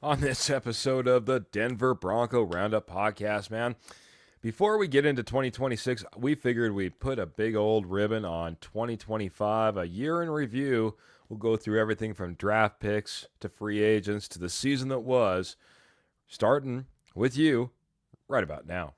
on this episode of the Denver Bronco Roundup podcast, man. Before we get into 2026, we figured we'd put a big old ribbon on 2025, a year in review. We'll go through everything from draft picks to free agents to the season that was, starting with you right about now.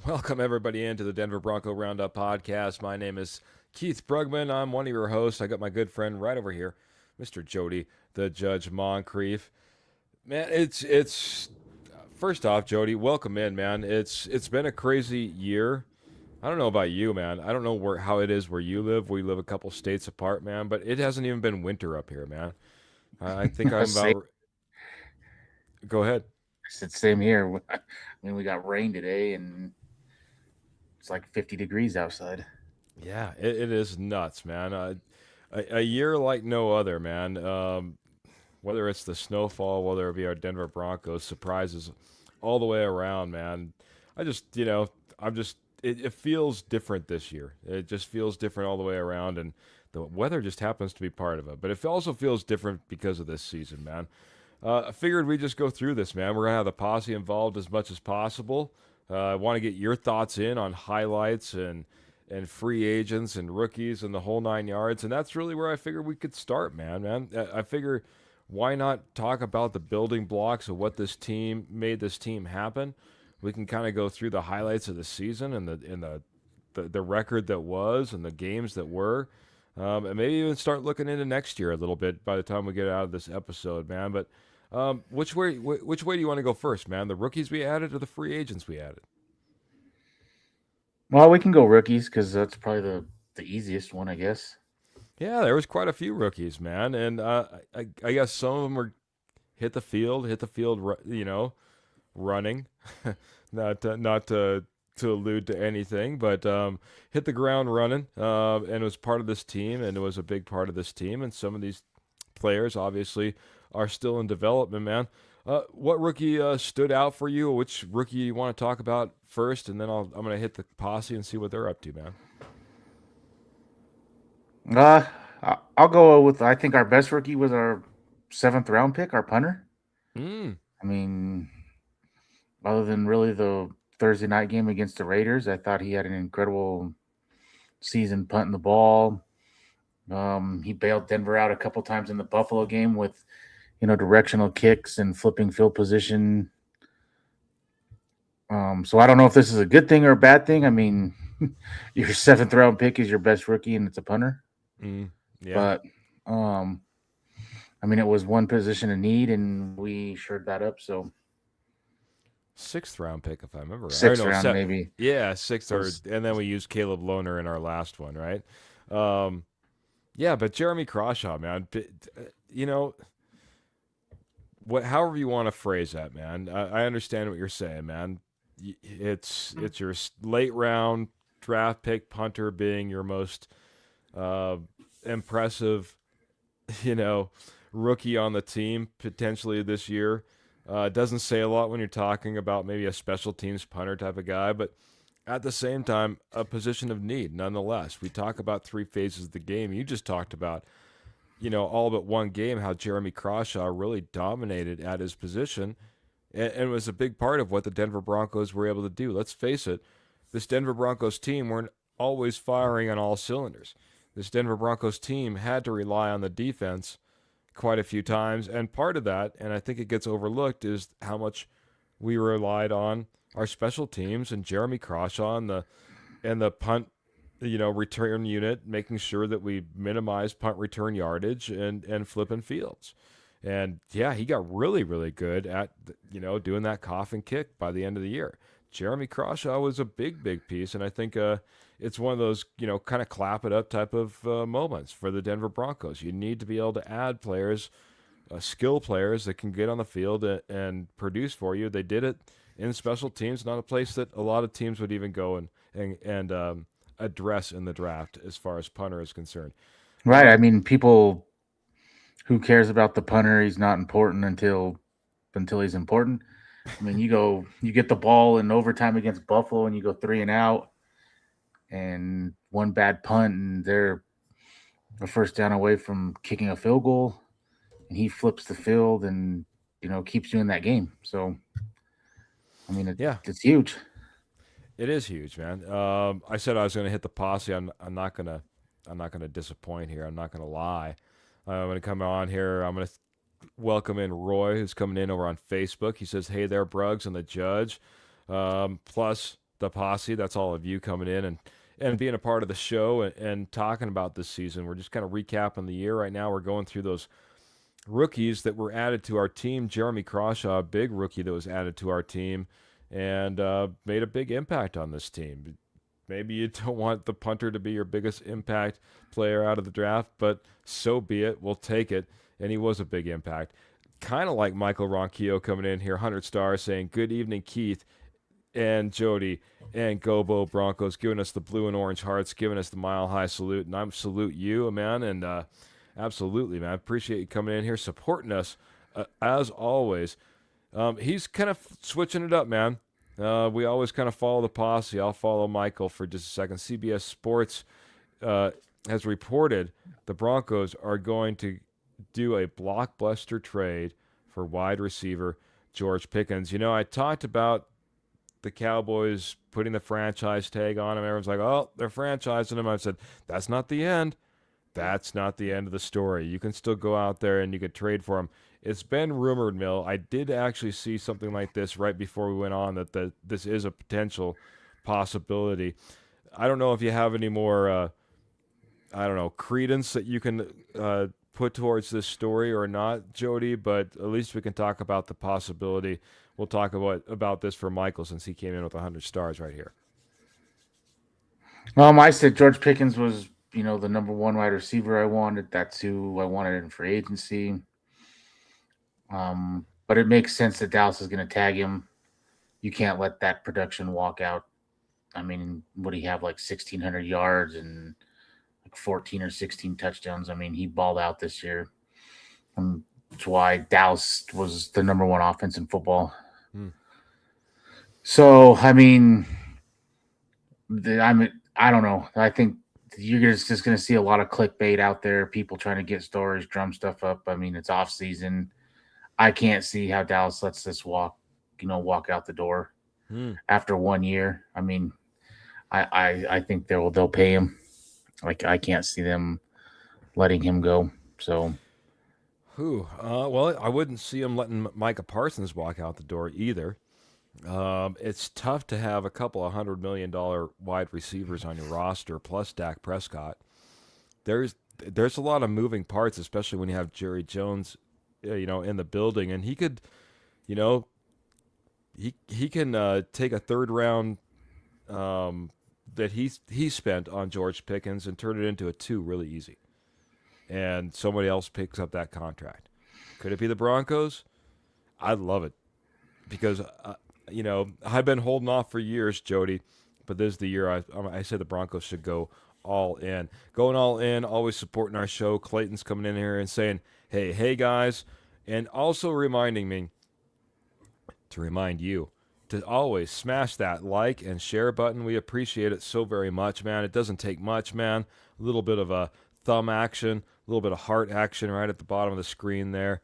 Welcome, everybody, into the Denver Bronco Roundup podcast. My name is Keith Brugman. I'm one of your hosts. I got my good friend right over here, Mr. Jody, the Judge Moncrief. Man, it's first off, Jody, welcome in, man. It's been a crazy year. I don't know about you, man. I don't know how it is where you live. We live a couple states apart, man, but it hasn't even been winter up here, man. I think I'm Same, about. Go ahead. same here. I mean, we got rain today, and it's like 50 degrees outside. Yeah, it is nuts, man. A year like no other, man. Whether it's the snowfall, whether it be our Denver Broncos, surprises all the way around, man. I just, I'm just, it feels different this year. It just feels different all the way around, and the weather just happens to be part of it. But it also feels different because of this season, man. I figured we'd just go through this, man. We're going to have the posse involved as much as possible. I want to get your thoughts in on highlights and free agents and rookies and the whole nine yards. And that's really where I figured we could start, man. I figure why not talk about the building blocks of what this team made this team happen? We can kind of go through the highlights of the season and the record that was and the games that were. And maybe even start looking into next year a little bit by the time we get out of this episode, man. But which way do you want to go first, man? The rookies we added or the free agents we added? Well, we can go rookies because that's probably the easiest one, I guess. Yeah, there was quite a few rookies, man, and I guess some of them were hit the field, running, not to allude to anything, but hit the ground running, and was part of this team, and it was a big part of this team, and some of these players obviously are still in development, man. What rookie stood out for you? Which rookie you want to talk about first, and then I'm gonna hit the posse and see what they're up to, man. I'll go with, I think our best rookie was our seventh round pick, our punter. Mm, I mean, other than really the Thursday night game against the Raiders, I thought he had an incredible season punting the ball. He bailed Denver out a couple times in the Buffalo game with, directional kicks and flipping field position. So I don't know if this is a good thing or a bad thing. I mean, your seventh round pick is your best rookie and it's a punter. mm, yeah. But um, I mean, it was one position in need and we shored that up. So Sixth round pick, if I remember right. Or sixth no, round maybe yeah, sixth or was and then we used Caleb Lohner in our last one, right? Um, yeah, but Jeremy Crawshaw, man, you know what? However you want to phrase that, man. I understand what you're saying, man. It's your late round draft pick punter being your most uh, impressive, you know, rookie on the team potentially this year. Doesn't say a lot when you're talking about maybe a special teams punter type of guy, but at the same time, a position of need nonetheless. We talk about three phases of the game. You just talked about, all but one game, how Jeremy Crawshaw really dominated at his position and was a big part of what the Denver Broncos were able to do. Let's face it, this Denver Broncos team weren't always firing on all cylinders. This Denver Broncos team had to rely on the defense quite a few times. And part of that, and I think it gets overlooked, is how much we relied on our special teams and Jeremy Crawshaw and the punt, return unit, making sure that we minimize punt return yardage and flipping fields. And yeah, he got really, really good at doing that cough and kick by the end of the year. Jeremy Crawshaw was a big, big piece, and I think it's one of those kind of clap it up type of moments for the Denver Broncos. You need to be able to add players, skill players that can get on the field and produce for you. They did it in special teams, not a place that a lot of teams would even go and address in the draft as far as punter is concerned. Right. I mean, people who cares about the punter? He's not important until he's important. I mean, you get the ball in overtime against Buffalo, and you go 3-and-out, and one bad punt, and they're a first down away from kicking a field goal, and he flips the field and keeps you in that game. So, I mean, Yeah, it's huge. it is huge, man. I said I was going to hit the posse. I'm not gonna disappoint here. I'm not gonna lie. I'm going to come on here. I'm going to welcome in Roy, who's coming in over on Facebook. He says, "Hey there, Bruggs and the Judge, plus the posse." That's all of you coming in and being a part of the show and talking about this season. We're just kind of recapping the year right now. We're going through those rookies that were added to our team. Jeremy Crawshaw, a big rookie that was added to our team and made a big impact on this team. Maybe you don't want the punter to be your biggest impact player out of the draft, but so be it. We'll take it. And he was a big impact. Kind of like Michael Ronquillo coming in here, 100 stars, saying, "Good evening, Keith and Jody and Gobo Broncos," giving us the blue and orange hearts, giving us the mile high salute. And I salute you, man. And absolutely, man. I appreciate you coming in here, supporting us as always. He's kind of switching it up, man. We always kind of follow the posse. I'll follow Michael for just a second. CBS Sports has reported the Broncos are going to do a blockbuster trade for wide receiver George Pickens. I talked about the Cowboys putting the franchise tag on him. Everyone's like, "Oh, they're franchising him." I said, "That's not the end. That's not the end of the story. You can still go out there and you could trade for him." It's been rumored, Mill. I did actually see something like this right before we went on that this is a potential possibility. I don't know if you have any more, I don't know, credence that you can put towards this story or not, Jody, but at least we can talk about the possibility. We'll talk about this for Michael since he came in with 100 stars right here. I said George Pickens was, the number one wide receiver I wanted. That's who I wanted in free agency. But it makes sense that Dallas is going to tag him. You can't let that production walk out. I mean, would he have like 1,600 yards and like 14 or 16 touchdowns? I mean, he balled out this year. That's why Dallas was the number one offense in football. So, I mean, I don't know. I think you're just going to see a lot of clickbait out there, people trying to get stories, drum stuff up. I mean, it's off season. I can't see how Dallas lets this walk out the door after 1 year. I mean, I think they'll pay him. Like, I can't see them letting him go. So, well, I wouldn't see him letting Micah Parsons walk out the door either. It's tough to have a couple of $100 million wide receivers on your roster plus Dak Prescott. There's a lot of moving parts, especially when you have Jerry Jones, in the building, and he could, he can take a third round that he spent on George Pickens and turn it into a 2 really easy, and somebody else picks up that contract. Could it be the Broncos? I'd love it because I've been holding off for years, Jody, but this is the year I said the Broncos should go all in. Going all in, always supporting our show. Clayton's coming in here and saying, hey guys, and also reminding me to remind you to always smash that like and share button. We appreciate it so very much, man. It doesn't take much, man. A little bit of a thumb action, a little bit of heart action right at the bottom of the screen there.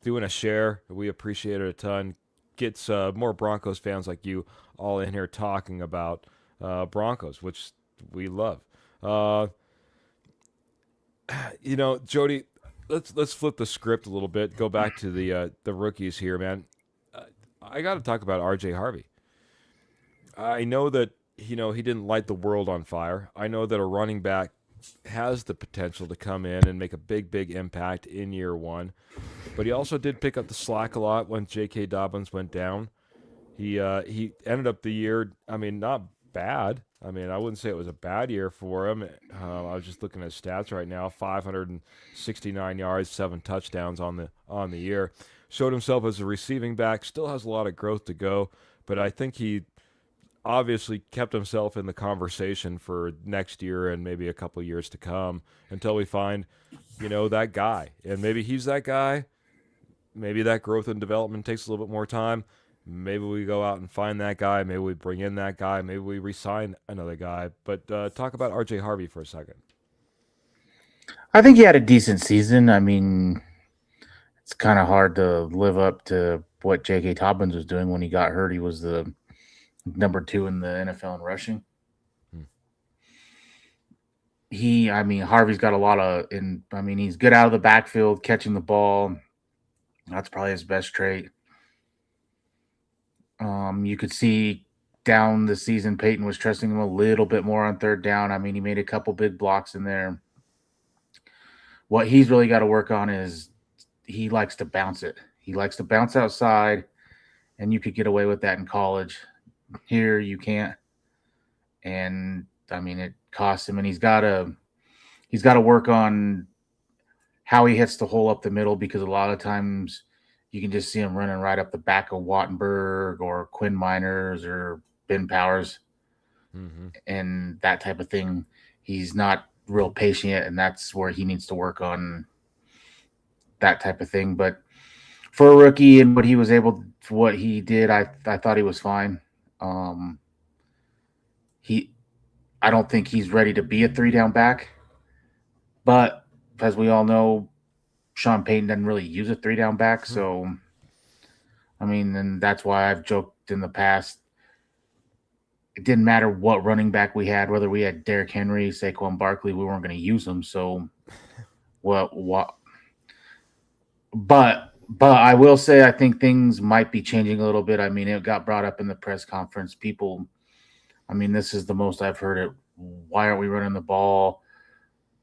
Doing a share, we appreciate it a ton. Gets more Broncos fans like you all in here talking about Broncos, which we love. Jody, let's flip the script a little bit. Go back to the rookies here, man. Uh, I got to talk about R.J. Harvey. I know that he didn't light the world on fire. I know that a running back has the potential to come in and make a big impact in year one, but he also did pick up the slack a lot when J.K. Dobbins went down. He ended up the year. I mean, not bad. I mean, I wouldn't say it was a bad year for him. I was just looking at stats right now: 569 yards, 7 touchdowns on the year. Showed himself as a receiving back. Still has a lot of growth to go, but I think he obviously kept himself in the conversation for next year and maybe a couple years to come until we find, that guy. And maybe he's that guy. Maybe that growth and development takes a little bit more time. Maybe we go out and find that guy. Maybe we bring in that guy. Maybe we resign another guy. But talk about R.J. Harvey for a second. I think he had a decent season. I mean, it's kind of hard to live up to what J.K. Dobbins was doing when he got hurt. He was the number 2 in the NFL in rushing. Hmm. I mean, Harvey's got a lot of, I mean, he's good out of the backfield, catching the ball. That's probably his best trait. You could see down the season, Peyton was trusting him a little bit more on third down. I mean, he made a couple big blocks in there. What he's really got to work on is he likes to bounce it. He likes to bounce outside, and you could get away with that in college. Here, you can't. And I mean, it costs him, and he's got to work on how he hits the hole up the middle, because a lot of times you can just see him running right up the back of Wattenberg or Quinn Miners or Ben Powers Mm-hmm. and that type of thing. He's not real patient yet, and that's where he needs to work on that type of thing. But for a rookie and what he did, I thought he was fine. Um, he, I don't think he's ready to be a 3 down back, but as we all know, Sean Payton doesn't really use a 3 down back. So, I mean, and that's why I've joked in the past. It didn't matter what running back we had, whether we had Derrick Henry, Saquon Barkley, we weren't going to use them. So, what? But I will say I think things might be changing a little bit. I mean, it got brought up in the press conference. People, I mean, this is the most I've heard it. Why aren't we running the ball?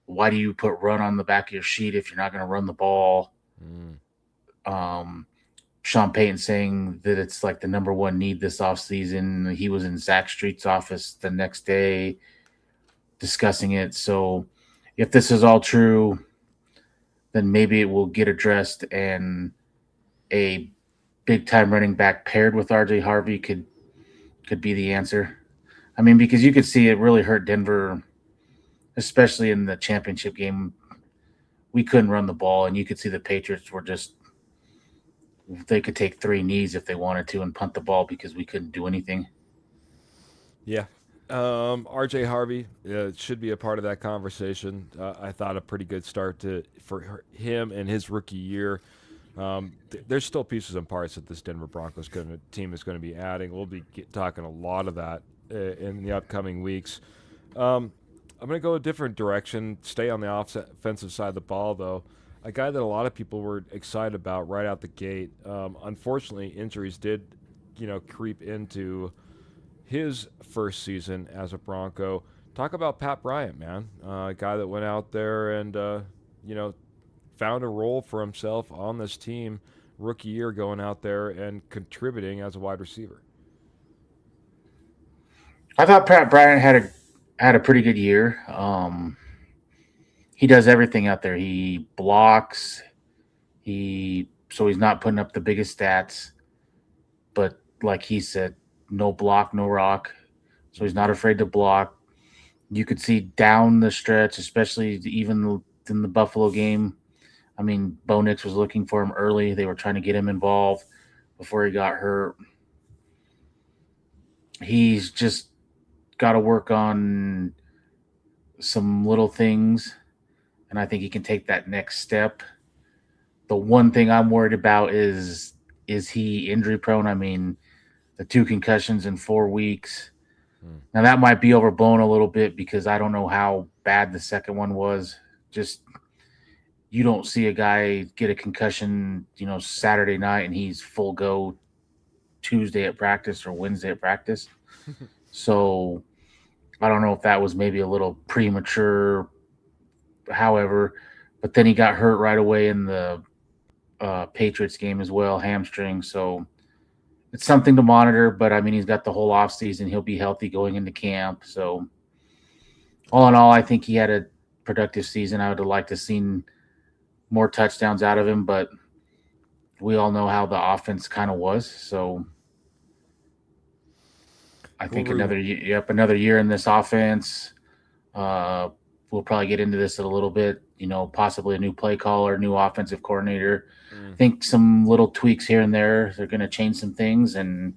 Why do you put run on the back of your sheet if you're not going to run the ball? Mm. Sean Payton saying that it's like the number 1 need this offseason. He was in Zach Street's office the next day discussing it. So if this is all true, then maybe it will get addressed, and a big time running back paired with RJ Harvey could be the answer. I mean, because you could see it really hurt Denver, especially in the championship game. We couldn't run the ball, and you could see the Patriots were just, they could take 3 knees if they wanted to and punt the ball because we couldn't do anything. Yeah. R.J. Harvey should be a part of that conversation. I thought a pretty good start for him and his rookie year. There's still pieces and parts that this Denver Broncos team is going to be adding. We'll be talking a lot of that in the upcoming weeks. I'm going to go a different direction, stay on the offensive side of the ball, though. A guy that a lot of people were excited about right out the gate. Unfortunately, injuries did, creep into his first season as a Bronco. Talk about Pat Bryant, man. A guy that went out there and, found a role for himself on this team, rookie year, going out there and contributing as a wide receiver. I thought Pat Bryant had a pretty good year. He does everything out there. He blocks. He's not putting up the biggest stats, but like he said, no block, no rock. So he's not afraid to block. You could see down the stretch, especially even in the Buffalo game. I mean, Bo Nix was looking for him early. They were trying to get him involved before he got hurt. He's just got to work on some little things, and I think he can take that next step. The one thing I'm worried about is he injury prone? I mean, the 2 concussions in 4 weeks. Now that might be overblown a little bit because I don't know how bad the second one was. Just you don't see a guy get a concussion, Saturday night and he's full go Tuesday at practice or Wednesday at practice. So I don't know if that was maybe a little premature, however, but then he got hurt right away in the Patriots game as well, hamstring. So it's something to monitor, but I mean, he's got the whole off season. He'll be healthy going into camp. So all in all, I think he had a productive season. I would have liked to have seen more touchdowns out of him, but we all know how the offense kind of was. So I We'll think another year in this offense. Uh, we'll probably get into this in a little bit. Possibly a new play caller, new offensive coordinator. I mm. think some little tweaks here and there. They're going to change some things, and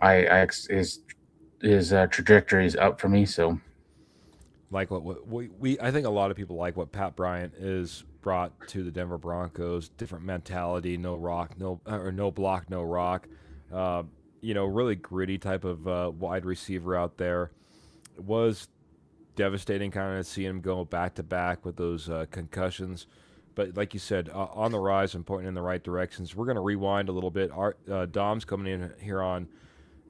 I his trajectory is up for me. So Like what we I think a lot of people like what Pat Bryant is brought to the Denver Broncos. Different mentality, no rock, no or no block, no rock. Uh, really gritty type of wide receiver out there. It was devastating kind of seeing him go back to back with those concussions. But like you said, on the rise and pointing in the right directions. We're going to rewind a little bit. Dom's coming in here on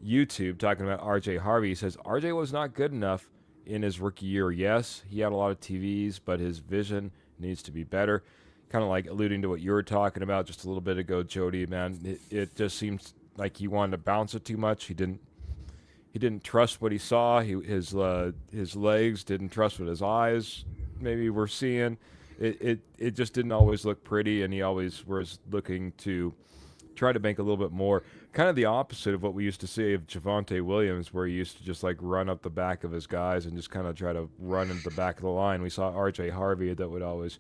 YouTube talking about RJ Harvey. He says RJ was not good enough in his rookie year. Yes, he had a lot of TVs, but his vision needs to be better. Kind of like alluding to what you were talking about just a little bit ago, Jody. Man, it just seems like he wanted to bounce it too much. He didn't trust what he saw. His legs didn't trust what his eyes maybe were seeing. It just didn't always look pretty, and he always was looking to try to make a little bit more. Kind of the opposite of what we used to see of Javonte Williams, where he used to just like run up the back of his guys and just kind of try to run into the back of the line. We saw R.J. Harvey that would always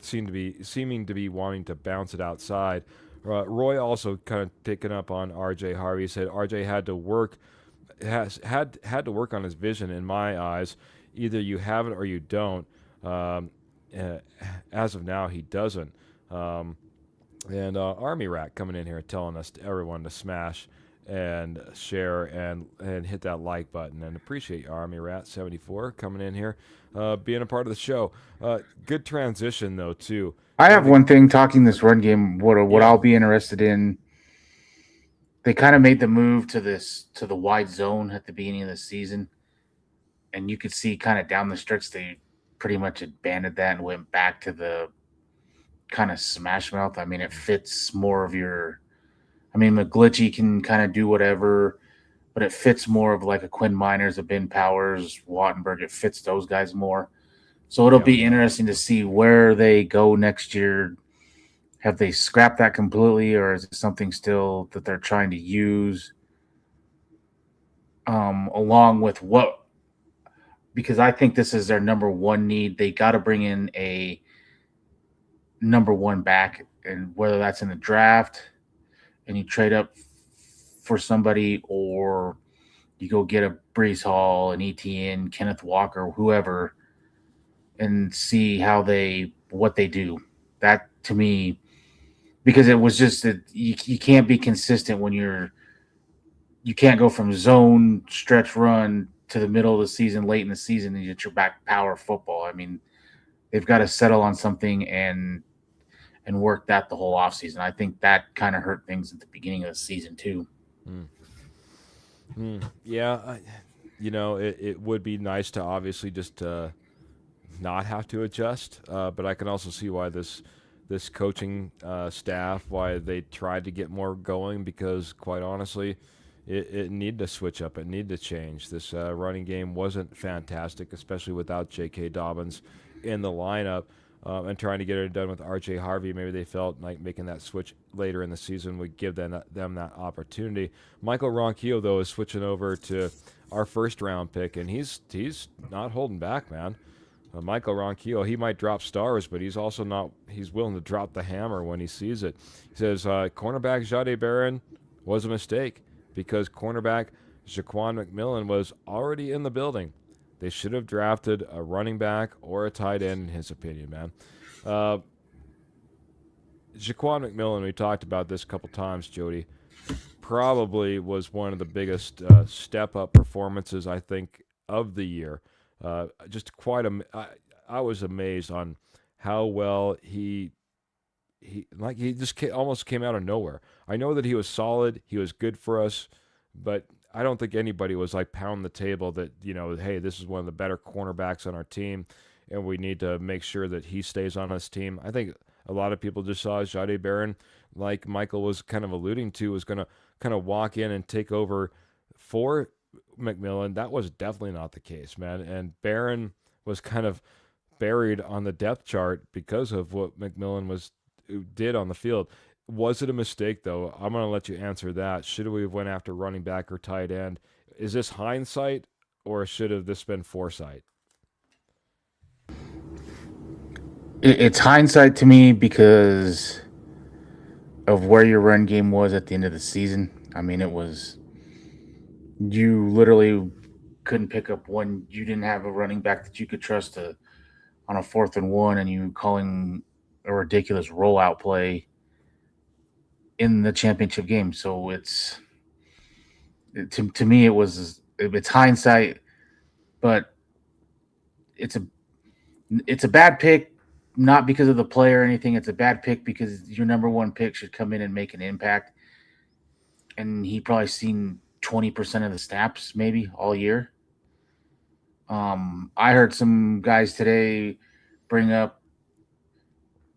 seeming to be wanting to bounce it outside. Roy also kind of picking up on R.J. Harvey said R.J. had to work on his vision in my eyes. Either you have it or you don't. Um, uh, as of now, he doesn't. Um, and Army Rat coming in here telling us everyone to smash and share and hit that like button. And appreciate you, Army Rat 74 coming in here, being a part of the show. Good transition though too. I One of have the one thing talking this run game. What yeah I'll be interested in. They kind of made the move to the wide zone at the beginning of the season, and you could see kind of down the stretch they pretty much abandoned that and went back to the kind of smash mouth. I mean, it fits more of your. I mean, McGlinchey can kind of do whatever, but it fits more of like a Quinn Miners, a Ben Powers, Wattenberg. It fits those guys more. So it'll yeah be interesting to see where they go next year. Have they scrapped that completely, or is it something still that they're trying to use along with what? Because I think this is their number one need. They got to bring in a number one back, and whether that's in the draft and you trade up for somebody, or you go get a Brees Hall, an ETN, Kenneth Walker, whoever, and see what they do. That to me, because it was just that you can't be consistent when you can't go from zone stretch run to the middle of the season, late in the season, and get your back power football. I mean, they've got to settle on something and work that the whole offseason. I think that kind of hurt things at the beginning of the season too. mm. Yeah it would be nice to obviously just not have to adjust. But I can also see why this coaching staff why they tried to get more going because quite honestly, it needed to switch up. It needed to change. This running game wasn't fantastic, especially without J.K. Dobbins in the lineup. And trying to get it done with R.J. Harvey, maybe they felt like making that switch later in the season would give them that opportunity. Michael Ronquillo, though, is switching over to our first round pick, and he's not holding back, man. Michael Ronquillo, he might drop stars, but he's also not. He's willing to drop the hammer when he sees it. He says cornerback Jade Barron was a mistake because cornerback Jaquan McMillan was already in the building. They should have drafted a running back or a tight end, in his opinion, man. Uh, Jaquan McMillan, we talked about this a couple times, Jody, probably was one of the biggest step up performances, I think, of the year. Just quite I was amazed on how well he just almost came out of nowhere. I know that he was solid, he was good for us, but I don't think anybody was like pounding the table that hey, this is one of the better cornerbacks on our team, and we need to make sure that he stays on this team. I think a lot of people just saw Jade Barron, like Michael was kind of alluding to, was going to kind of walk in and take over for McMillan. That was definitely not the case, man. And Barron was kind of buried on the depth chart because of what McMillan was did on the field. Was it a mistake though? I'm going to let you answer that. Should we have went after running back or tight end? Is this hindsight or should have this been foresight? It's hindsight to me because of where your run game was at the end of the season. I mean, it was you literally couldn't pick up one. You didn't have a running back that you could trust to on a 4th and 1, and you calling a ridiculous rollout play in the championship game. So to me it's hindsight, but it's a it's a bad pick, not because of the player or anything. It's a bad pick because your number one pick should come in and make an impact. And he probably seen 20% of the snaps maybe all year. I heard some guys today bring up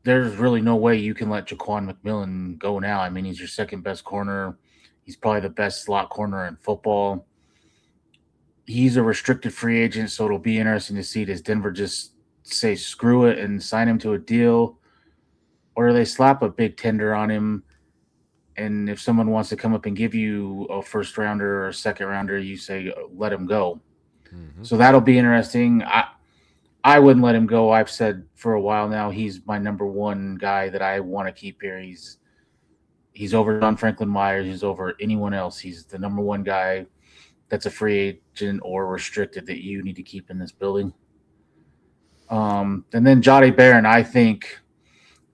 there's really no way you can let Jaquan McMillan go now. I mean, he's your second best corner. He's probably the best slot corner in football. He's a restricted free agent, so it'll be interesting to see does Denver just say screw it and sign him to a deal, or do they slap a big tender on him? And if someone wants to come up and give you a first rounder or a second rounder, you say let him go. Mm-hmm. So that'll be interesting. I wouldn't let him go. I've said for a while now he's my number one guy that I want to keep here. He's over John Franklin Myers. He's over anyone else. He's the number one guy that's a free agent or restricted that you need to keep in this building. And then Jahdae Barron, I think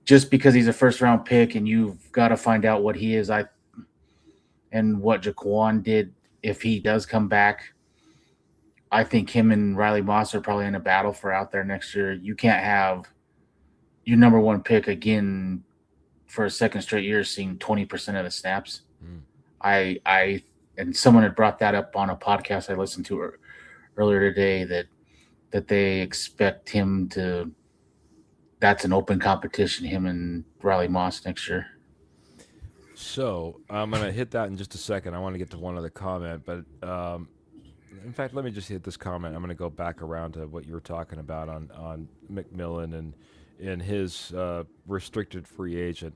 just because he's a first round pick and you've got to find out what he is, and what Jaquan did if he does come back. I think him and Riley Moss are probably in a battle for out there next year. You can't have your number one pick again for a second straight year seeing 20% of the snaps. Mm. I and someone had brought that up on a podcast I listened to earlier today that they expect him to. That's an open competition, him and Riley Moss next year. So I'm going to hit that in just a second. I want to get to one other comment, but in fact, let me just hit this comment. I'm going to go back around to what you were talking about on McMillan and in his restricted free agent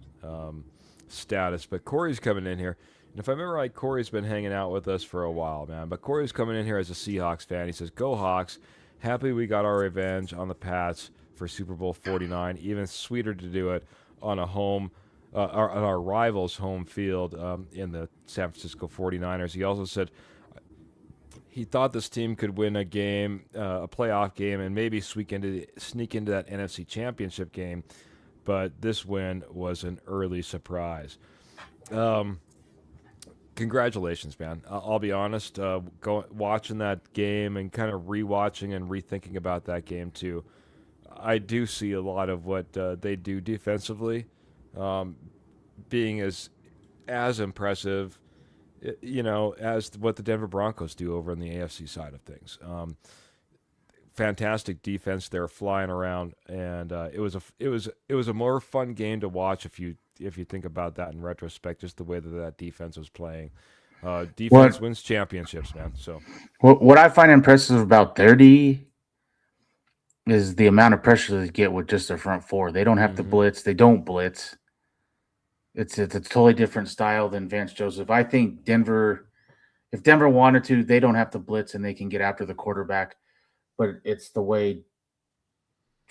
status. But Corey's coming in here, and if I remember right, Corey's been hanging out with us for a while, man. But Corey's coming in here as a Seahawks fan. He says, "Go Hawks! Happy we got our revenge on the Pats for Super Bowl 49. Even sweeter to do it on a home." On our rivals' home field in the San Francisco 49ers. He also said he thought this team could win a game, a playoff game, and maybe sneak into that NFC Championship game. But this win was an early surprise. Congratulations, man. I'll be honest. Watching that game and kind of rewatching and rethinking about that game too, I do see a lot of what they do defensively being as impressive, as what the Denver Broncos do over on the AFC side of things. Fantastic defense. They're flying around, and it was a more fun game to watch if you think about that in retrospect. Just the way that defense was playing. Defense wins championships, man. So what I find impressive about their D is the amount of pressure they get with just their front four. They don't have to blitz. They don't blitz. It's a totally different style than Vance Joseph. I think if Denver wanted to, they don't have to blitz and they can get after the quarterback. But it's the way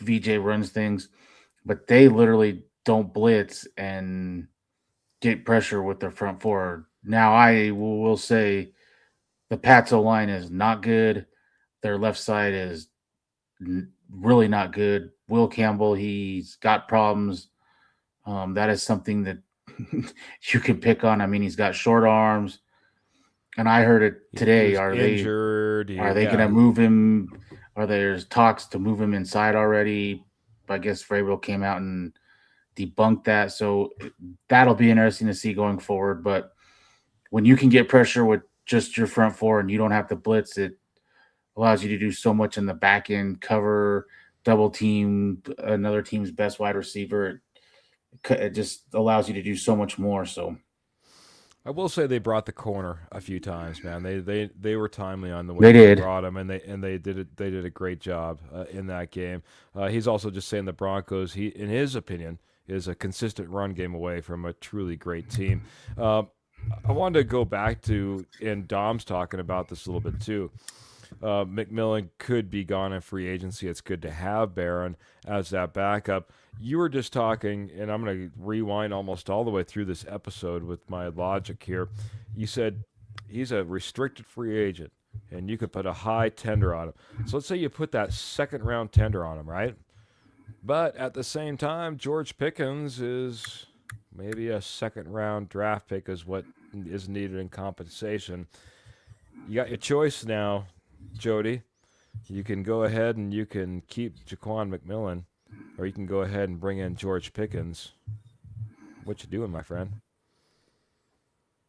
VJ runs things. But they literally don't blitz and get pressure with their front four. Now, I will say the Pats O-line is not good. Their left side is really not good. Will Campbell, he's got problems. That is something that you can pick on. I mean, he's got short arms. And I heard it today. Are injured. They going to move him? Are there talks to move him inside already? I guess Vrabel came out and debunked that. So that'll be interesting to see going forward. But when you can get pressure with just your front four and you don't have to blitz, it allows you to do so much in the back end, cover, double team another team's best wide receiver. It just allows you to do so much more. So I will say they brought the corner a few times, man. They were timely on the way they they did. brought him, and they did it. They did a great job in that game. He's also just saying the Broncos, he in his opinion, is a consistent run game away from a truly great team. Uh, I wanted to go back to, and Dom's talking about this a little bit too. McMillan could be gone in free agency. It's good to have Barron as that backup. You were just talking, and I'm going to rewind almost all the way through this episode with my logic here. You said he's a restricted free agent, and you could put a high tender on him. So let's say you put that second round tender on him, right? But at the same time, George Pickens is maybe a second round draft pick, is what is needed in compensation. You got your choice now, Jody. You can go ahead and you can keep Jaquan McMillan, or you can go ahead and bring in George Pickens. What you doing, my friend?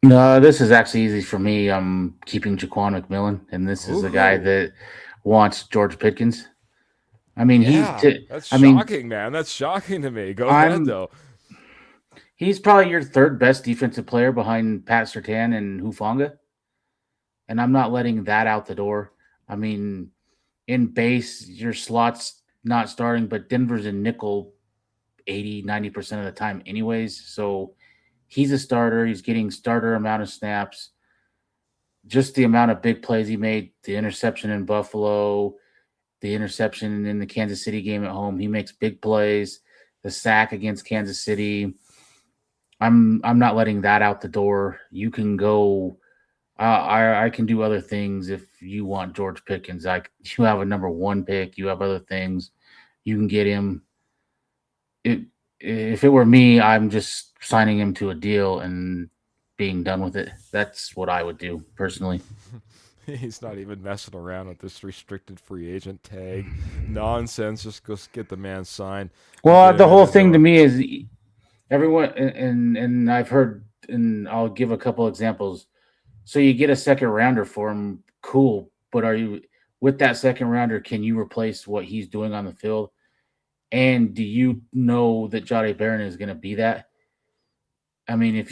No, this is actually easy for me. I'm keeping Jaquan McMillan, and this is a guy Ooh, that wants George Pickens. I mean, yeah, that's I mean, shocking, man. That's shocking to me. Go ahead, I'm though. he's probably your third best defensive player behind Pat Sertan and Hufanga, and I'm not letting that out the door. I mean, in base, your slot's not starting, but Denver's in nickel 80-90% of the time anyways. So he's a starter. He's getting starter amount of snaps. Just the amount of big plays he made, the interception in Buffalo, the interception in the Kansas City game at home. He makes big plays. The sack against Kansas City. I'm not letting that out the door. You can go. I can do other things if you want George Pickens. You have a number one pick. You have other things. You can get him. It, if it were me, I'm just signing him to a deal and being done with it. That's what I would do personally. He's not even messing around with this restricted free agent tag nonsense. Just go get the man signed and Well, get the him in whole the thing to door. me is everyone, and I've heard, and I'll give a couple examples. So you get a second rounder for him, cool. But are you with that second rounder? Can you replace what he's doing on the field? And do you know that Jade Barron is going to be that? I mean, if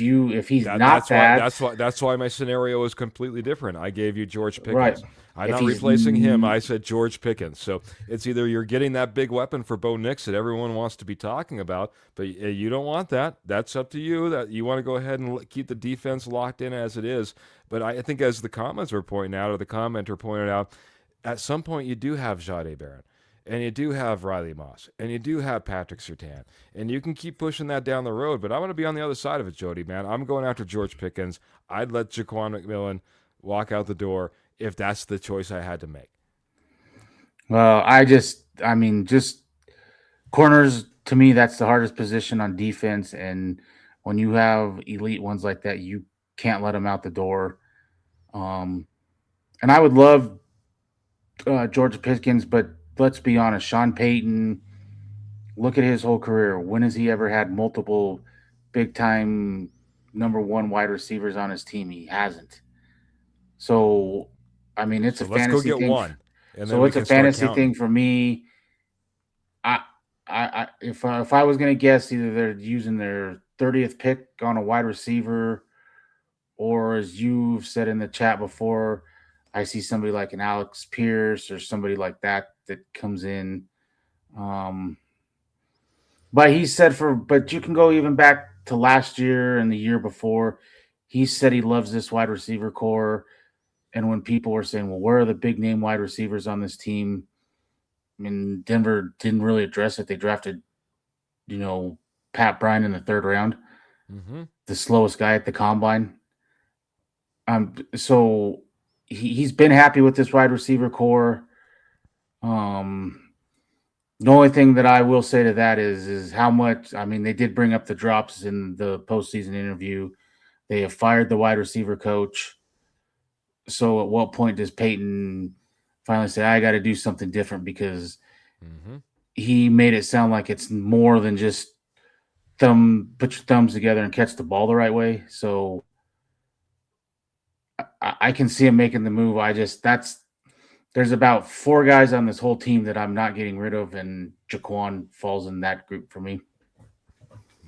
he's That not that's why that, that's why my scenario is completely different. I gave you George right? Pickens. I'm If not he's replacing him. I said George Pickens. So it's either you're getting that big weapon for Bo Nix that everyone wants to be talking about, but you don't want that. That's up to you. That you want to go ahead and keep the defense locked in as it is. But I think as the comments were pointing out, or the commenter pointed out, at some point you do have Jade Barron. And you do have Riley Moss, and you do have Patrick Sertan, and you can keep pushing that down the road. But I want to be on the other side of it, Jody, man. I'm going after George Pickens. I'd let Jaquan McMillan walk out the door if that's the choice I had to make. well, I mean, just corners to me, that's the hardest position on defense. And when you have elite ones like that, you can't let them out the door. Um, and I would love George Pickens, but let's be honest, Sean Payton. Look at his whole career. When has he ever had multiple big time number one wide receivers on his team? He hasn't. So, I mean, it's a So let's go fantasy get thing. one, and then So we it's a can start fantasy counting. thing for me. If I was gonna guess, either they're using their 30th pick on a wide receiver, or as you've said in the chat before, I see somebody like an Alex Pierce or somebody like that that comes in. Um, but he said but you can go even back to last year and the year before. He said he loves this wide receiver core. And when people were saying, well, where are the big name wide receivers on this team? I mean, Denver didn't really address it. They drafted, you know, Pat Bryan in the third round, Mm-hmm. the slowest guy at the combine. So he's been happy with this wide receiver core. Um, the only thing that I will say to that is how much. I mean, they did bring up the drops in the postseason interview. They have fired the wide receiver coach. So at what point does Peyton finally say, I got to do something different? Because Mm-hmm. he made it sound like it's more than just put your thumbs together and catch the ball the right way. So I can see him making the move. There's about four guys on this whole team that I'm not getting rid of, and Jaquan falls in that group for me.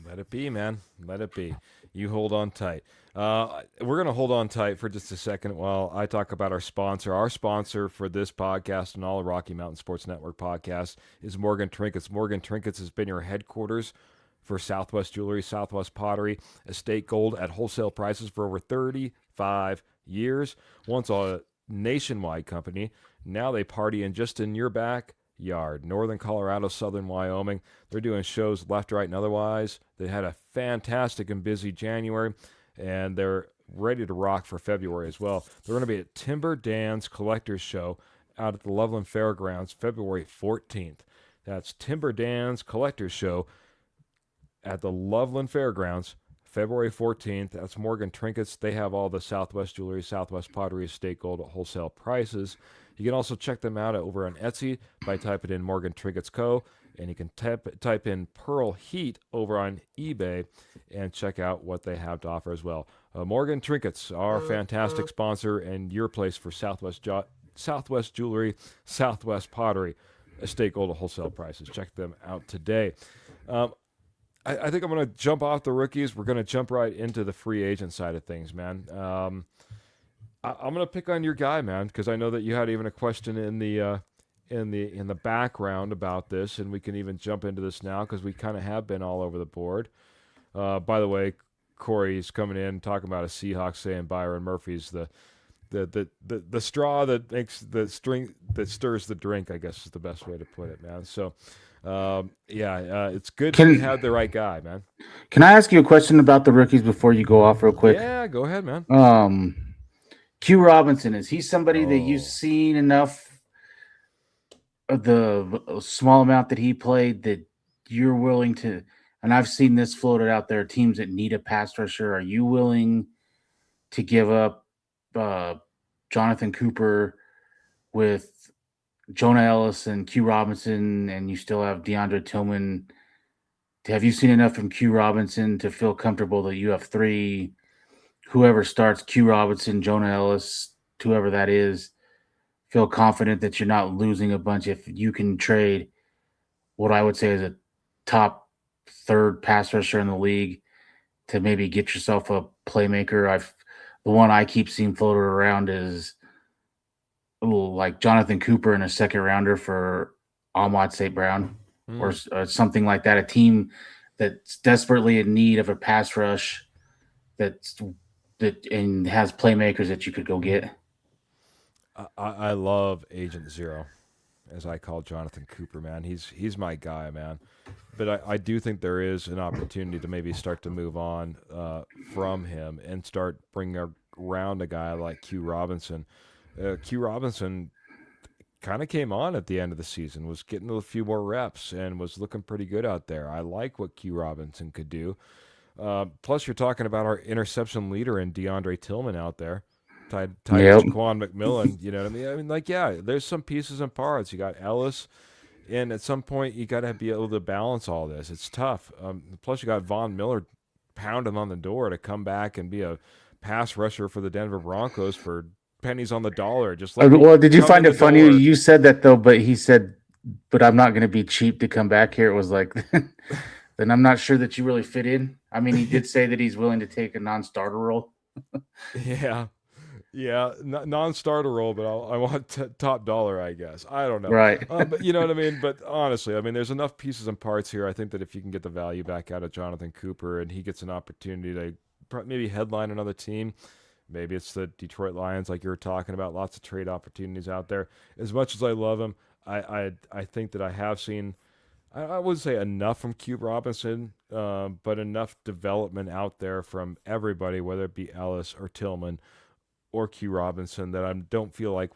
Let it be, man. Let it be. You hold on tight. We're going to hold on tight for just a second while I talk about our sponsor. Our sponsor for this podcast and all the Rocky Mountain Sports Network podcasts is Morgan Trinkets. Morgan Trinkets has been your headquarters for Southwest Jewelry, Southwest Pottery, Estate Gold at wholesale prices for over 35 years. Once a nationwide company, now they party in your backyard. Northern Colorado, Southern Wyoming. They're doing shows left, right, and otherwise. They had a fantastic and busy January, and they're ready to rock for February as well. They're going to be at Timber Dan's Collectors Show out at the Loveland Fairgrounds February 14th. That's Timber Dan's Collectors Show at the Loveland Fairgrounds, February 14th. That's Morgan Trinkets. They have all the Southwest Jewelry, Southwest Pottery, Estate Gold at wholesale prices. You can also check them out over on Etsy by typing in Morgan Trinkets Co. And you can type in Pearl Heat over on eBay and check out what they have to offer as well. Morgan Trinkets, our fantastic sponsor and your place for Southwest Jewelry, Southwest Pottery, Estate Gold at wholesale prices. Check them out today. I think I'm going to jump off the rookies. We're going to jump right into the free agent side of things, man. I'm going to pick on your guy, man, because I know that you had even a question in the background about this, and we can even jump into this now because we kind of have been all over the board. By the way, Corey's coming in talking about a Seahawks saying Byron Murphy's the straw that makes the string that stirs the drink, I guess is the best way to put it, man. So. It's good we had the right guy, man. Can I ask you a question about the rookies before you go off real quick? Yeah, go ahead, man. Q Robinson, is he somebody that you've seen enough of the small amount that he played that you're willing to, and I've seen this floated out there, teams that need a pass rusher, are you willing to give up Jonathan Cooper with Jonah Ellis and Q Robinson, and you still have DeAndre Tillman? Have you seen enough from Q Robinson to feel comfortable that you have three, whoever starts, Q Robinson, Jonah Ellis, whoever that is, feel confident that you're not losing a bunch if you can trade what I would say is a top third pass rusher in the league to maybe get yourself a playmaker? The one I keep seeing floated around is like Jonathan Cooper in a second rounder for Ahmad St. Brown or something like that. A team that's desperately in need of a pass rush that and has playmakers that you could go get. I love Agent Zero, as I call Jonathan Cooper, man. He's my guy, man. But I do think there is an opportunity to maybe start to move on from him and start bringing around a guy like Q Robinson. Q Robinson kind of came on at the end of the season, was getting a few more reps, and was looking pretty good out there. I like what Q Robinson could do. Plus, you're talking about our interception leader in DeAndre Tillman out there, tied to Jaquan McMillan. You know what I mean? I mean, like, yeah, there's some pieces and parts. You got Ellis, and at some point, you got to be able to balance all this. It's tough. Plus, you got Von Miller pounding on the door to come back and be a pass rusher for the Denver Broncos for pennies on the dollar. Just like well, did you find it funny? You said that though, but he said, "But I'm not going to be cheap to come back here." It was like, then I'm not sure that you really fit in. I mean, he did say that he's willing to take a non-starter role. Yeah, non-starter role, but I want top dollar, I guess. I don't know, right? But you know what I mean. But honestly, I mean, there's enough pieces and parts here. I think that if you can get the value back out of Jonathan Cooper and he gets an opportunity to maybe headline another team. Maybe it's the Detroit Lions, like you were talking about. Lots of trade opportunities out there. As much as I love him, I think that I have seen, I wouldn't say enough from Q Robinson, but enough development out there from everybody, whether it be Ellis or Tillman or Q Robinson, that I don't feel like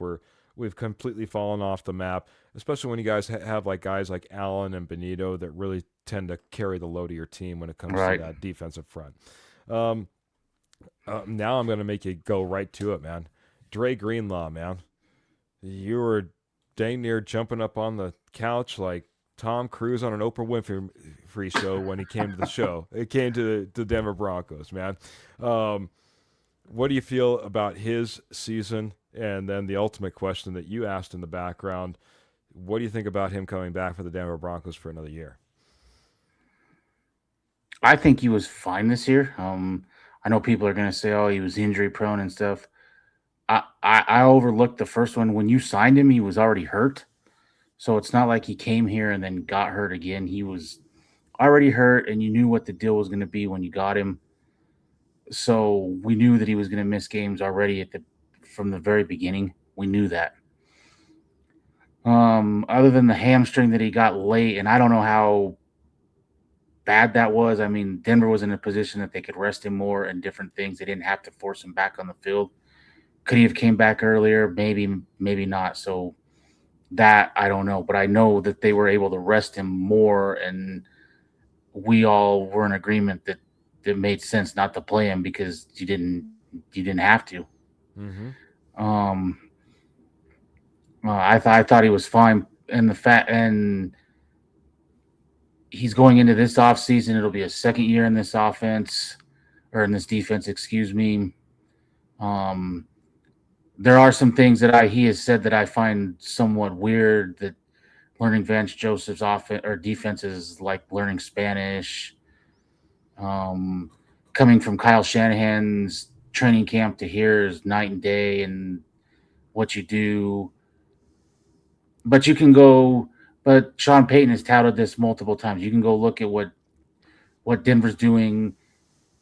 we've completely fallen off the map. Especially when you guys have like guys like Allen and Benito that really tend to carry the load of your team when it comes to that defensive front. Now I'm going to make you go right to it, man. Dre Greenlaw, man. You were dang near jumping up on the couch like Tom Cruise on an Oprah Winfrey show when he came to the show. It came to the Denver Broncos, man. Um, what do you feel about his season? And then the ultimate question that you asked in the background: what do you think about him coming back for the Denver Broncos for another year? I think he was fine this year. I know people are going to say, "Oh, he was injury prone and stuff." I overlooked the first one. When you signed him, he was already hurt, so it's not like he came here and then got hurt again. He was already hurt, and you knew what the deal was going to be when you got him. So we knew that he was going to miss games already from the very beginning. We knew that. Other than the hamstring that he got late, and I don't know how bad that was. I mean, Denver was in a position that they could rest him more and different things. They didn't have to force him back on the field. Could he have came back earlier? Maybe, maybe not. So that I don't know, but I know that they were able to rest him more, and we all were in agreement that it made sense not to play him because you didn't have to. Mm-hmm. Um, I thought he was fine, and he's going into this offseason. It'll be a second year in this offense or in this defense, excuse me. Um, there are some things that he has said that I find somewhat weird. That learning Vance Joseph's offense or defense is like learning Spanish. Um, Coming from Kyle Shanahan's training camp to here is night and day, and what you do. But you can go. But Sean Payton has touted this multiple times. You can go look at what Denver's doing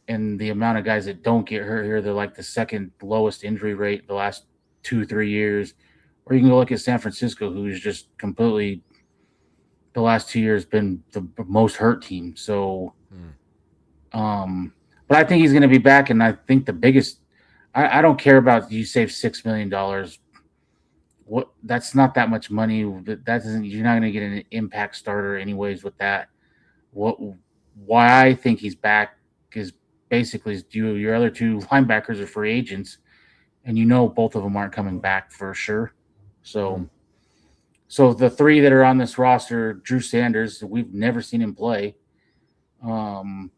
and the amount of guys that don't get hurt here. They're like the second lowest injury rate the last 2 3 years. Or you can go look at San Francisco, who's just completely the last 2 years been the most hurt team. So, Mm. But I think he's going to be back, and I think the biggest. I don't care about you save $6 million. What that's not that much money. That doesn't. You're not going to get an impact starter anyways with that. What why I think he's back is basically your other two linebackers are free agents, and you know both of them aren't coming back for sure. Mm. So the three that are on this roster, Drew Sanders, we've never seen him play, um,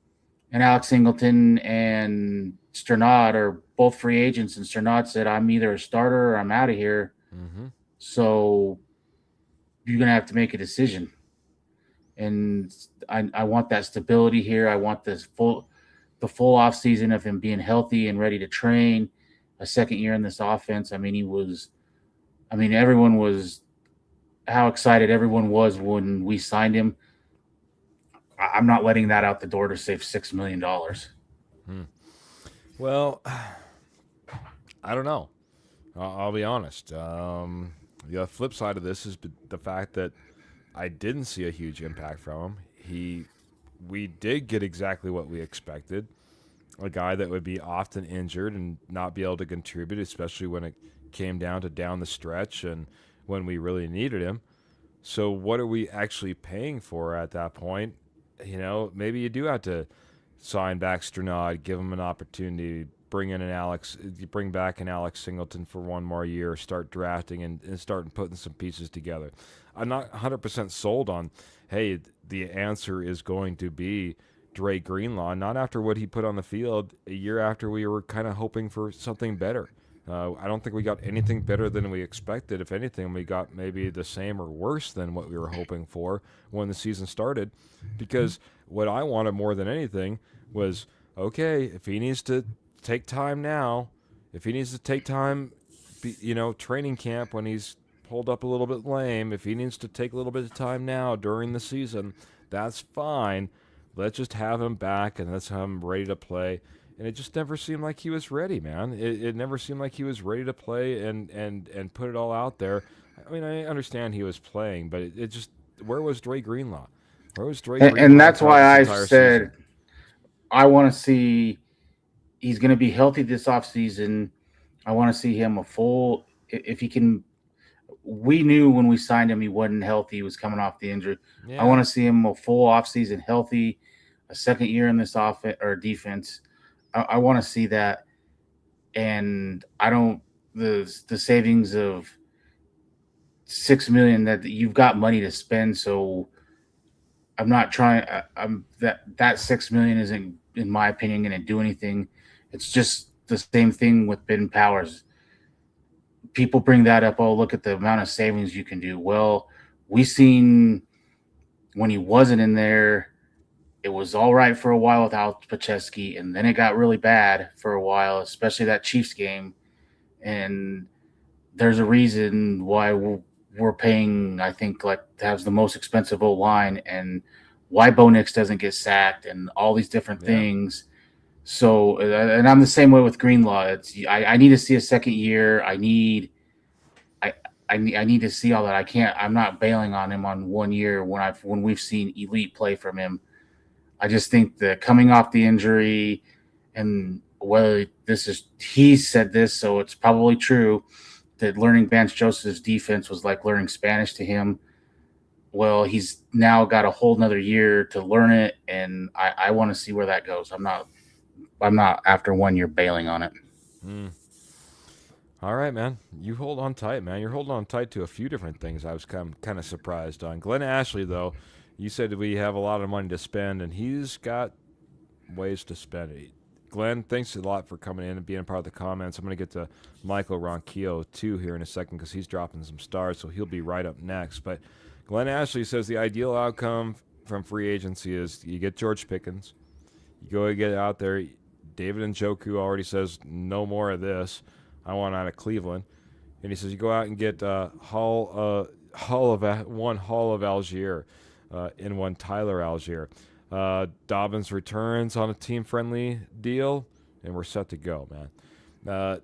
and Alex Singleton and Sternad are both free agents. And Sternad said, "I'm either a starter or I'm out of here." Mm-hmm. So you're gonna have to make a decision. And I want that stability here. I want the full off season of him being healthy and ready to train. A second year in this offense. I mean, everyone was how excited everyone was when we signed him. I'm not letting that out the door to save $6 million. Hmm. Well, I don't know. I'll be honest. The flip side of this is the fact that I didn't see a huge impact from him. We did get exactly what we expected. A guy that would be often injured and not be able to contribute, especially when it came down to down the stretch and when we really needed him. So what are we actually paying for at that point? Maybe you do have to sign back Sternad, give him an opportunity, bring back an Alex Singleton for one more year, start drafting and start putting some pieces together. I'm not 100% sold on, hey, the answer is going to be Dre Greenlaw, not after what he put on the field a year after we were kind of hoping for something better. I don't think we got anything better than we expected. If anything, we got maybe the same or worse than what we were hoping for when the season started. Because what I wanted more than anything was, okay, if he needs to take time now, if he needs to take time, training camp when he's pulled up a little bit lame, if he needs to take a little bit of time now during the season, that's fine. Let's just have him back and let's have him ready to play. And it just never seemed like he was ready, man. It never seemed like he was ready to play and put it all out there. I mean, I understand he was playing, but it just, where was Dre Greenlaw? Where was Dre And Greenlaw that's throughout why this I've entire season? said I want to see he's going to be healthy this offseason. I want to see him a full if he can. We knew when we signed him he wasn't healthy. He was coming off the injury. I Yeah. want to see him a full offseason healthy, a second year in this offense or defense. I want to see that, and I don't the savings of $6 million that you've got money to spend. So I'm not trying. I'm that 6 million isn't, in my opinion, going to do anything. It's just the same thing with Ben Powers. People bring that up. Oh, look at the amount of savings you can do. Well, we seen when he wasn't in there, it was all right for a while without Pacheski, and then it got really bad for a while, especially that Chiefs game. And there's a reason why we're paying, I think, like has the most expensive O line, and why Bo Nix doesn't get sacked, and all these different Yeah. things. So, and I'm the same way with Greenlaw. I need to see a second year. I I need to see all that. I can't. I'm not bailing on him on 1 year when we've seen elite play from him. I just think that coming off the injury, and whether this is he said this, so it's probably true that learning Vance Joseph's defense was like learning Spanish to him. Well, he's now got a whole nother year to learn it, and I want to see where that goes. I'm not after 1 year bailing on it. Mm. All right, man. You hold on tight, man. You're holding on tight to a few different things. I was kind of surprised on Glenn Ashley, though. You said we have a lot of money to spend, and he's got ways to spend it. Glenn, thanks a lot for coming in and being a part of the comments. I'm going to get to Michael Ronquillo, too, here in a second because he's dropping some stars, so he'll be right up next. But Glenn Ashley says the ideal outcome from free agency is you get George Pickens, you go and get out there. David Njoku already says no more of this. I want out of Cleveland. And he says you go out and get Hall of Algier and one Tyler Algier. Dobbins returns on a team-friendly deal, and we're set to go, man.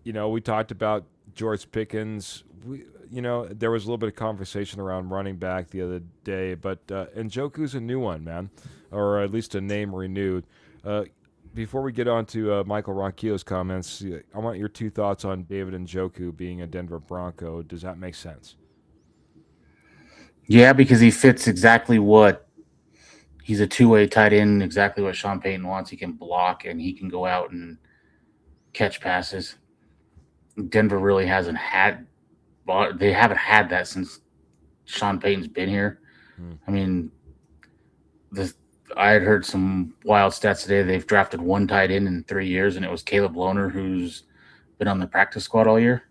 We talked about George Pickens. There was a little bit of conversation around running back the other day, but Njoku's a new one, man, or at least a name renewed. Before we get on to Michael Ronquillo's comments, I want your two thoughts on David Njoku being a Denver Bronco. Does that make sense? Yeah, because he fits exactly what he's a two-way tight end, exactly what Sean Payton wants. He can block and he can go out and catch passes. Denver really hasn't had they haven't had that since Sean Payton's been here. Hmm. I mean, this I had heard some wild stats today. They've drafted one tight end in 3 years, and it was Caleb Lohner, who's been on the practice squad all year.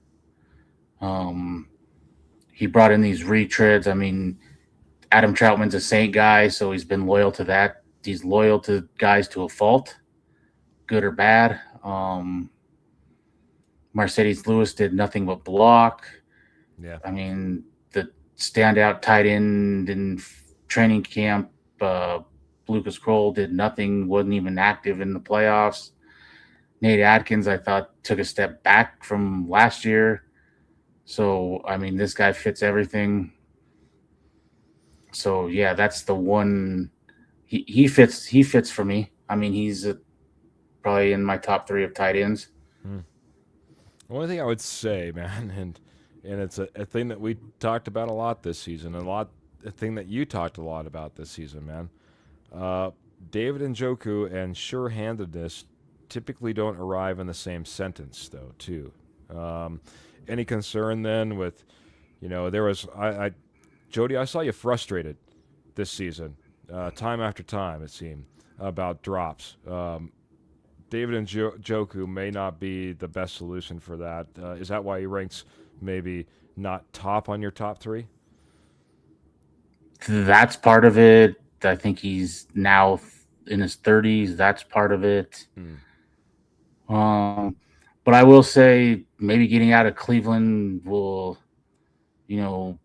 Um, he brought in these retreads. I mean, Adam Troutman's a Saint guy, so he's been loyal to that. He's loyal to guys to a fault, good or bad. Mercedes Lewis did nothing but block. Yeah. I mean, the standout tight end in training camp, Lucas Kroll did nothing, wasn't even active in the playoffs. Nate Adkins, I thought, took a step back from last year. So, I mean, this guy fits everything. So, yeah, that's the one. He fits for me. I mean, he's probably in my top three of tight ends. Hmm. The only thing I would say, man, and it's a thing that we talked about a lot this season, a thing that you talked a lot about this season, man. David Njoku and sure-handedness typically don't arrive in the same sentence, though. Too. Any concern then with, there was Jody, I saw you frustrated this season, time after time it seemed about drops. David Njoku may not be the best solution for that. Is that why he ranks maybe not top on your top three? That's part of it. I think he's now in his 30s. That's part of it. Um, but I will say maybe getting out of Cleveland will, you know,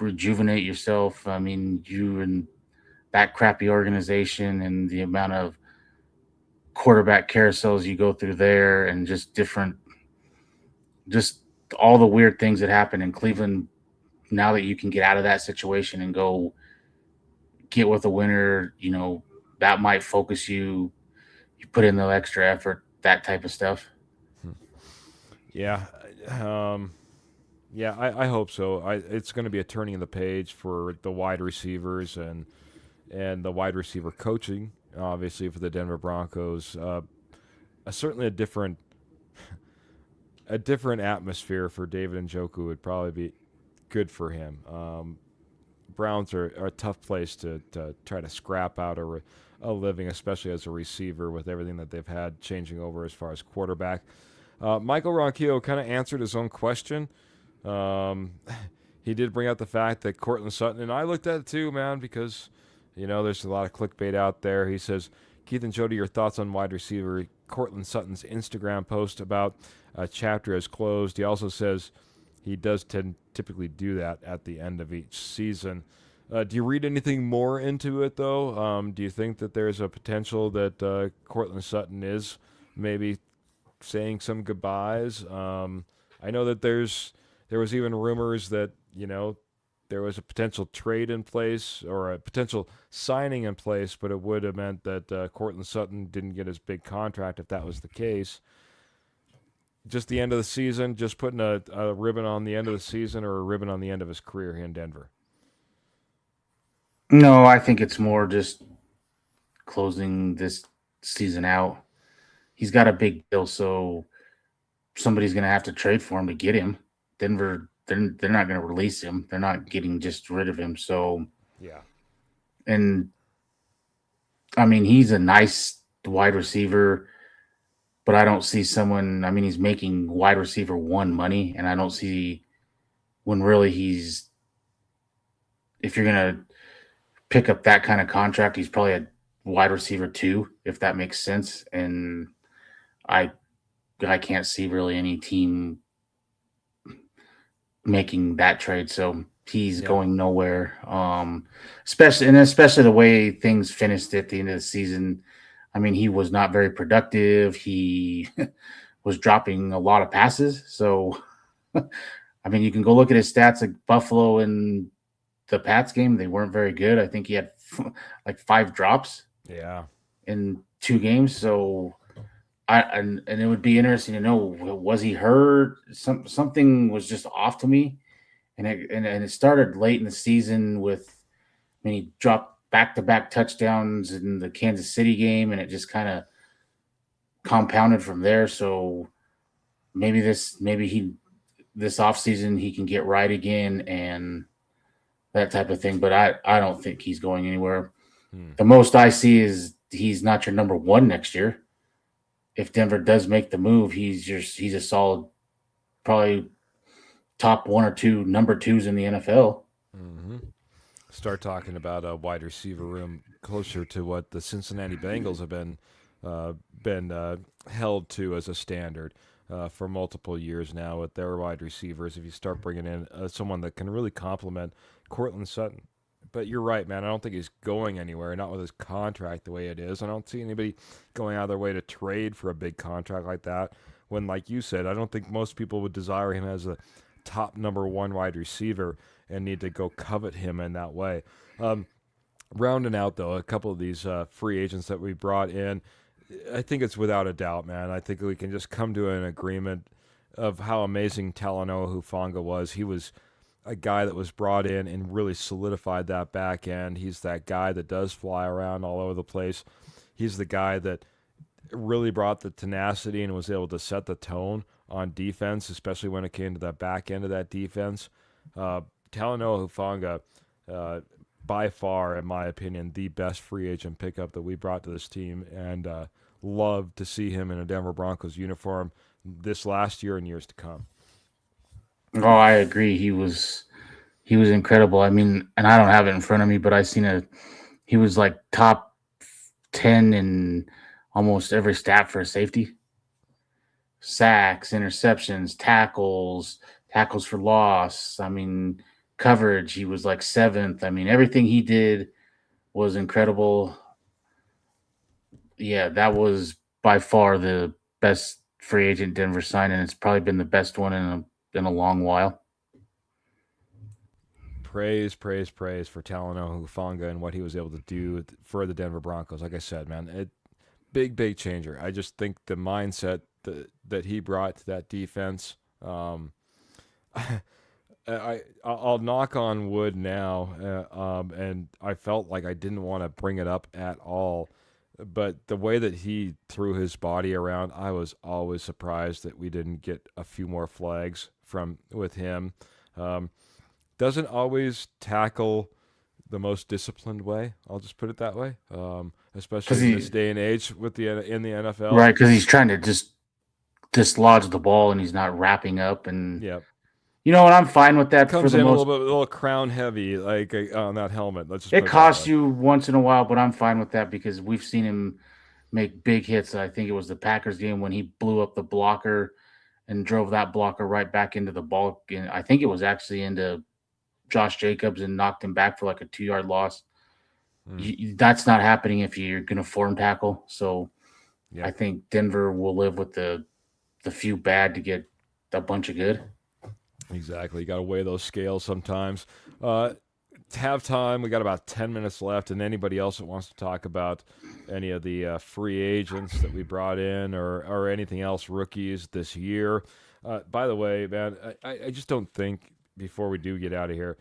rejuvenate yourself. I mean, you and that crappy organization and the amount of quarterback carousels you go through there and just all the weird things that happen in Cleveland. Now that you can get out of that situation and go get with a winner, that might focus you. You put in the extra effort, that type of stuff. Yeah. Um, yeah, I hope so. It's going to be a turning of the page for the wide receivers and the wide receiver coaching, obviously, for the Denver Broncos. Certainly a different atmosphere for David Njoku would probably be good for him. Browns are a tough place to try to scrap out a living, especially as a receiver with everything that they've had changing over as far as quarterback. Michael Ronquillo kind of answered his own question. Um, he did bring out the fact that Cortland Sutton, and I looked at it too, man, because, there's a lot of clickbait out there. He says, Keith and Jody, your thoughts on wide receiver Cortland Sutton's Instagram post about a chapter has closed. He also says he does typically do that at the end of each season. Do you read anything more into it, though? Do you think that there's a potential that Cortland Sutton is maybe saying some goodbyes? I know that there was even rumors that there was a potential trade in place or a potential signing in place, but it would have meant that Cortland Sutton didn't get his big contract if that was the case. Just the end of the season, just putting a ribbon on the end of the season or a ribbon on the end of his career here in Denver. No, I think it's more just closing this season out. He's got a big deal, so somebody's going to have to trade for him to get him. Denver, they're not going to release him. They're not getting just rid of him. So, Yeah. and I mean, he's a nice wide receiver, but I don't see someone. I mean, he's making wide receiver one money, and I don't see when really he's. If you're going to pick up that kind of contract, he's probably a wide receiver two, if that makes sense. And I I can't see really any team making that trade. So he's Yeah. going nowhere. Especially the way things finished at the end of the season. I mean, he was not very productive. He was dropping a lot of passes. So I mean, you can go look at his stats like Buffalo and the Pats game. They weren't very good. I think he had like 5 drops Yeah. in 2 games. So and it would be interesting to know, was he hurt? Something was just off to me, and it started late in the season with, I mean, he dropped back to back touchdowns in the Kansas City game, and it just kind of compounded from there. So maybe this offseason he can get right again and that type of thing. But I don't think he's going anywhere. The most I see is he's not your number one next year. If Denver does make the move, he's a solid, probably top 1 or 2 number 2s in the NFL. Mm-hmm. Start talking about a wide receiver room closer to what the Cincinnati Bengals have been held to as a standard for multiple years now with their wide receivers. If you start bringing in someone that can really complement Cortland Sutton. But you're right, man. I don't think he's going anywhere, not with his contract the way it is. I don't see anybody going out of their way to trade for a big contract like that. When, like you said, I don't think most people would desire him as a top number 1 wide receiver and need to go covet him in that way. Rounding out, though, a couple of these free agents that we brought in, I think it's without a doubt, man. I think we can just come to an agreement of how amazing Talanoa Hufanga was. He was a guy that was brought in and really solidified that back end. He's that guy that does fly around all over the place. He's the guy that really brought the tenacity and was able to set the tone on defense, especially when it came to that back end of that defense. Talanoa Hufanga, by far, in my opinion, the best free agent pickup that we brought to this team, and love to see him in a Denver Broncos uniform this last year and years to come. Oh, I agree. He was incredible. I mean, and I don't have it in front of me, but he was like top 10 in almost every stat for a safety. Sacks, interceptions, tackles for loss. I mean, coverage, he was like 7th. I mean, everything he did was incredible. Yeah, that was by far the best free agent Denver signed, and it's probably been the best one in a long while. Praise for Talanoa Hufanga and what he was able to do for the Denver Broncos. Like I said, man, big changer. I just think the mindset that he brought to that defense. I'll knock on wood now, and I felt like I didn't want to bring it up at all. But the way that he threw his body around, I was always surprised that we didn't get a few more flags with him. Doesn't always tackle the most disciplined way. I'll just put it that way. because Especially in this he day and age with the in the NFL. right because he's trying to just dislodge the ball and he's not wrapping up and Yeah, and I'm fine with that for comes the in most. a little crown heavy, like on that helmet. Let's just It put it that costs way. you once in a while, but I'm fine with that because we've seen him make big hits. I think it was the Packers game when he blew up the blocker and drove that blocker right back into the ball. And I think it was actually into Josh Jacobs and knocked him back for like a 2 yard loss. Mm, That's not happening if you're going to form tackle. So I yep, think Denver will live with the few bad to get a bunch of good. exactly. You got to weigh those scales sometimes. Uh, Halftime. We got about 10 minutes left, and anybody else that wants to talk about any of the free agents that we brought in or anything else, rookies this year. By the way, man, I just don't think before we do get out of here,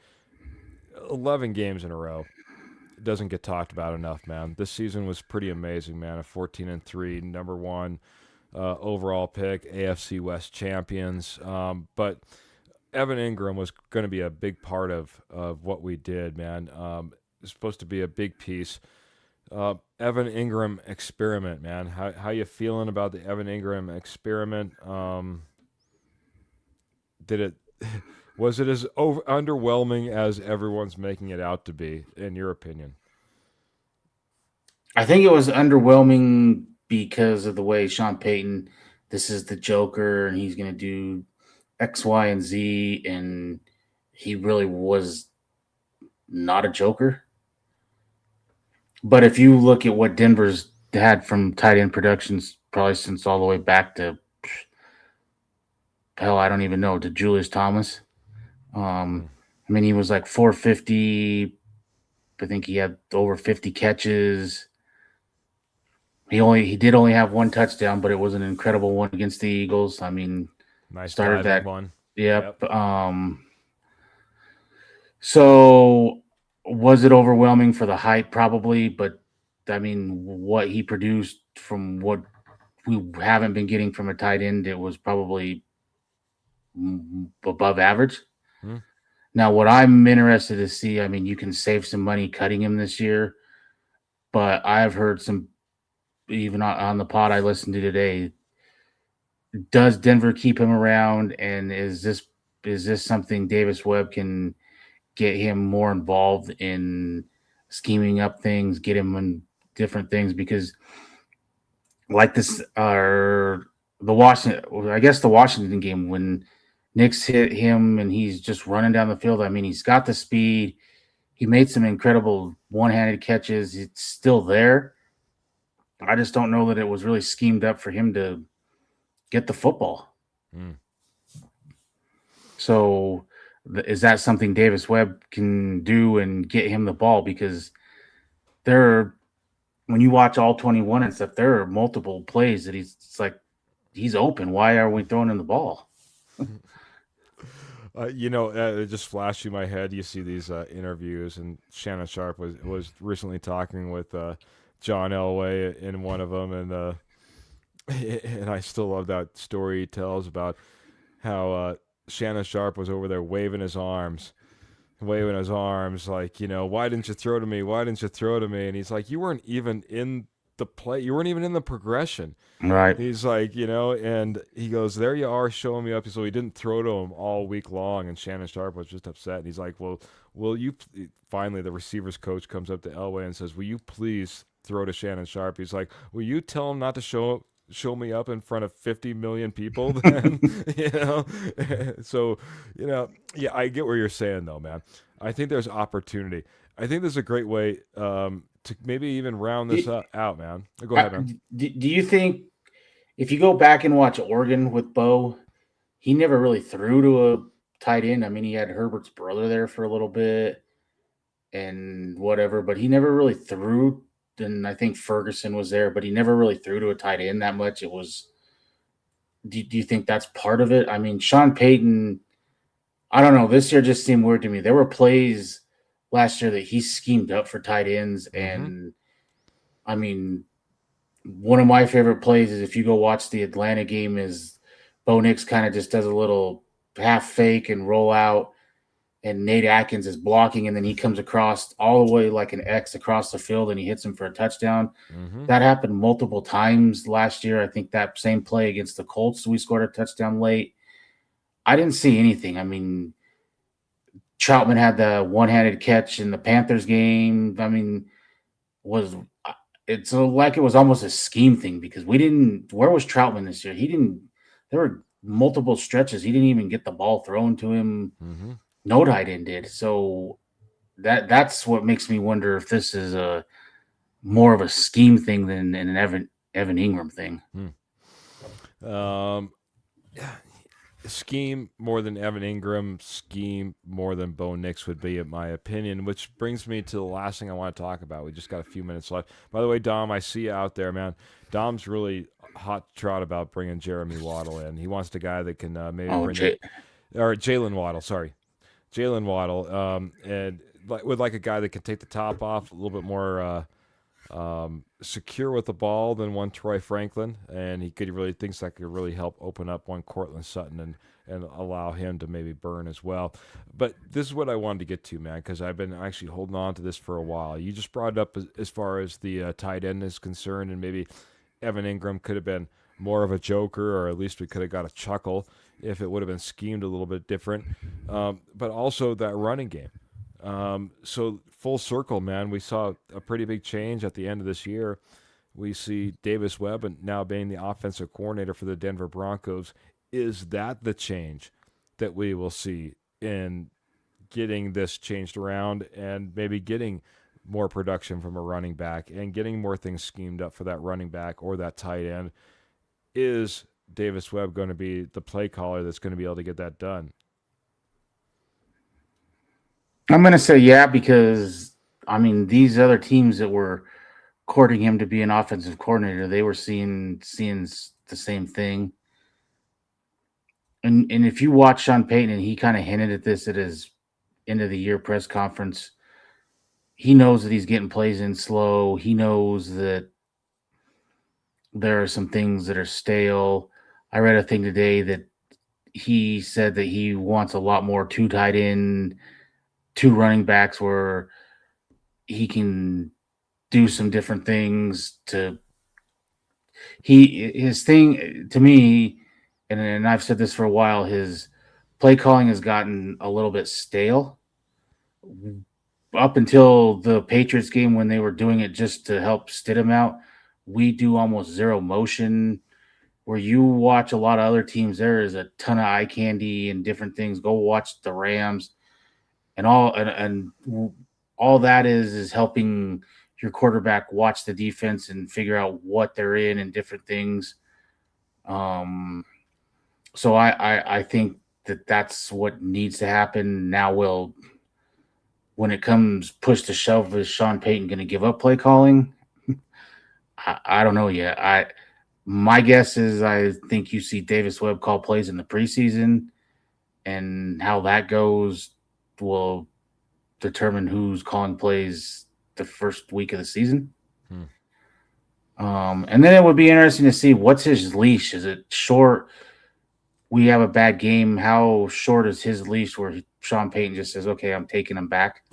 11 games in a row doesn't get talked about enough, man. This season was pretty amazing, man. A 14-3, number one overall pick, AFC West champions. But Evan Ingram was going to be a big part of what we did, man. It's supposed to be a big piece. Evan Ingram experiment, man. How you feeling about the Evan Ingram experiment? Did it was it as underwhelming as everyone's making it out to be, in your opinion? I think it was underwhelming because of the way Sean Payton, this is the Joker, and he's going to do X, Y, and Z, and he really was not a Joker. But if you look at what Denver's had from tight end productions, probably since all the way back to hell, I don't even know, to Julius Thomas. Mm, I mean, he was like 450. I think he had over 50 catches. He did only have one touchdown, but it was an incredible one against the Eagles. I mean, nice started diving that. one. Yep. Yep. So was it overwhelming for the hype? Probably, but I mean, what he produced from what we haven't been getting from a tight end, it was probably above average. Mm, Now, what I'm interested to see, I mean, you can save some money cutting him this year, but I've heard some, even on the pod I listened to today. Does Denver keep him around, and is this something Davis Webb can get him more involved in scheming up things, get him in different things? Because like this, the Washington, I guess the Washington game when Knicks hit him and he's just running down the field. I mean, he's got the speed. He made some incredible one-handed catches. It's still there. I just don't know that it was really schemed up for him to get the football. mm. So is that something Davis Webb can do and get him the ball? Because there are, when you watch all 21 and stuff, there are multiple plays that it's like he's open. Why are we throwing him the ball? It just flashed through my head. You see these interviews, and Shannon Sharp was recently talking with John Elway in one of them, and and I still love that story he tells about how Shannon Sharp was over there waving his arms, like, why didn't you throw to me? Why didn't you throw to me? And he's like, you weren't even in the play. You weren't even in the progression. Right. He's like, and he goes, there you are showing me up. So he didn't throw to him all week long. And Shannon Sharp was just upset. And he's like, well, will you, finally, the receivers coach comes up to Elway and says, will you please throw to Shannon Sharp? He's like, will you tell him not to show me up in front of 50 million people then? So, yeah, I get what you're saying though, man. I think there's opportunity. I think there's a great way to maybe even round this out, man. Go ahead, man. Do you think if you go back and watch Oregon with Bo, he never really threw to a tight end? I mean, he had Herbert's brother there for a little bit and whatever, but he never really threw. And I think Ferguson was there, but he never really threw to a tight end that much. It was, do you think that's part of it? I mean, Sean Payton, I don't know. This year just seemed weird to me. There were plays last year that he schemed up for tight ends. Mm-hmm. And I mean, one of my favorite plays is if you go watch the Atlanta game, is Bo Nix kind of just does a little half fake and roll out. and Nate Atkins is blocking, and then he comes across all the way like an X across the field, and he hits him for a touchdown. Mm-hmm. That happened multiple times last year. I think that same play against the Colts, we scored a touchdown late. I didn't see anything. I mean, Troutman had the one-handed catch in the Panthers game. I mean, was it's like it was almost a scheme thing because we didn't. Where was Troutman this year? He didn't. There were multiple stretches he didn't even get the ball thrown to him. Mm-hmm. No tight end did. So that's what makes me wonder if this is a more of a scheme thing than an Evan Ingram thing. Scheme more than Evan Ingram, scheme more than Bo Nix would be, in my opinion, which brings me to the last thing I want to talk about. We just got a few minutes left. By the way, Dom, I see you out there, man. Dom's really hot trot about bringing Jeremy Waddle in. He wants the guy that can maybe bring or Jalen Waddle, sorry. Jalen Waddle, and with like a guy that can take the top off, a little bit more secure with the ball than one Troy Franklin, and he could really thinks that could really help open up one Cortland Sutton and allow him to maybe burn as well. But this is what I wanted to get to, man, because I've been actually holding on to this for a while. You just brought it up as far as the tight end is concerned, and maybe Evan Ingram could have been more of a joker, or at least we could have got a chuckle if it would have been schemed a little bit different. But also that running game. So full circle, man, we saw a pretty big change at the end of this year. We see Davis Webb now being the offensive coordinator for the Denver Broncos. Is that the change that we will see in getting this changed around and maybe getting more production from a running back and getting more things schemed up for that running back or that tight end? Is Davis Webb going to be the play caller that's going to be able to get that done? I'm going to say yeah, because I mean these other teams that were courting him to be an offensive coordinator, they were seeing the same thing. And if you watch Sean Payton, and he kind of hinted at this at his end of the year press conference, he knows that he's getting plays in slow. He knows that there are some things that are stale. I read a thing today that he said that he wants a lot more two tight end, two running backs where he can do some different things to his thing to me, and I've said this for a while, his play calling has gotten a little bit stale up until the Patriots game when they were doing it just to help Stidham out. We do almost zero motion. Where you watch a lot of other teams, there is a ton of eye candy and different things. Go watch the Rams, and all that is helping your quarterback watch the defense and figure out what they're in and different things. So I think that's what needs to happen now. When it comes push to shove, is Sean Payton going to give up play calling? I don't know yet. My guess is I think you see Davis Webb call plays in the preseason, and how that goes will determine who's calling plays the first week of the season. And then it would be interesting to see what's his leash. Is it short? We have a bad game. How short is his leash where Sean Payton just says, okay, I'm taking him back?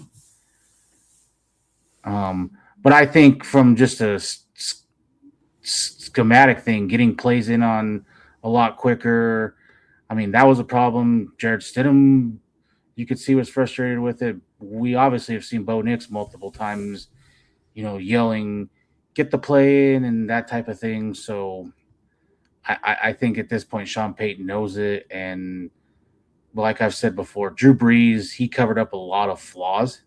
But I think from just a schematic thing, getting plays in on a lot quicker. I mean, that was a problem. Jared Stidham, you could see, was frustrated with it. We obviously have seen Bo Nix multiple times, yelling, get the play in and that type of thing. So I think at this point, Sean Payton knows it. And like I've said before, Drew Brees, he covered up a lot of flaws.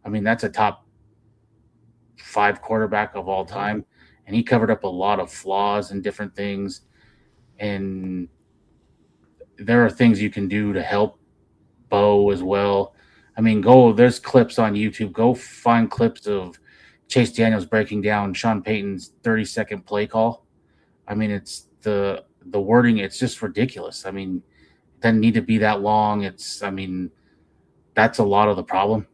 I mean, that's a top 5 quarterback of all time. And he covered up a lot of flaws and different things. And there are things you can do to help Bo as well. I mean, there's clips on YouTube. Go find clips of Chase Daniels breaking down Sean Payton's 30-second play call. I mean, it's the wording, it's just ridiculous. I mean, it doesn't need to be that long. That's a lot of the problem,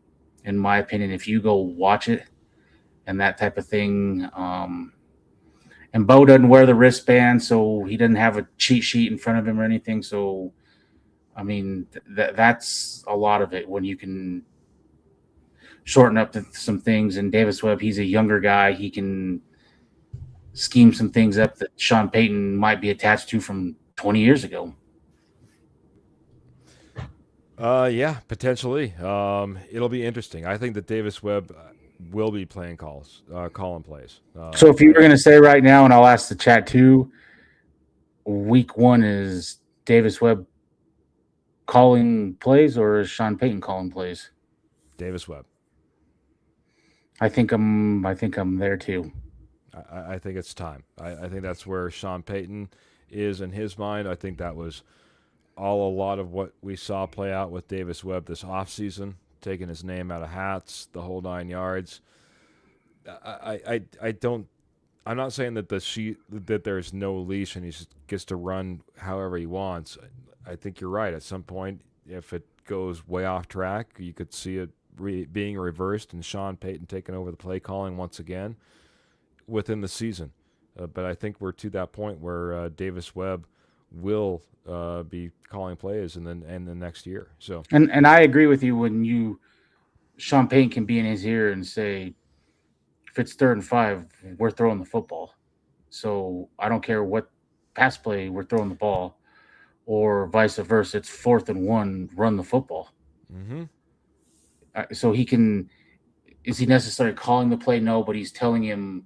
in my opinion, if you go watch it and that type of thing. And Bo doesn't wear the wristband, so he doesn't have a cheat sheet in front of him or anything. So I mean, that's a lot of it when you can shorten up some things. And Davis Webb, he's a younger guy. He can scheme some things up that Sean Payton might be attached to from 20 years ago. Yeah, potentially. It'll be interesting. I think that Davis Webb will be playing calling plays. So if you were going to say right now, and I'll ask the chat too, week one is Davis Webb calling plays or is Sean Payton calling plays? Davis Webb. I think I'm there too. I think it's time. I think that's where Sean Payton is in his mind. I think that was all a lot of what we saw play out with Davis Webb this offseason, taking his name out of hats, the whole 9 yards. I don't. I'm not saying that that there's no leash and he just gets to run however he wants. I think you're right. At some point, if it goes way off track, you could see it being reversed and Sean Payton taking over the play calling once again within the season. But I think we're to that point where Davis Webb will be calling plays in the next year. So And I agree with you when Sean Payton can be in his ear and say, if it's 3rd and 5, we're throwing the football. So I don't care what pass play we're throwing the ball, or vice versa. It's 4th and 1, run the football. mm-hmm. So he can. Is he necessarily calling the play? No, but he's telling him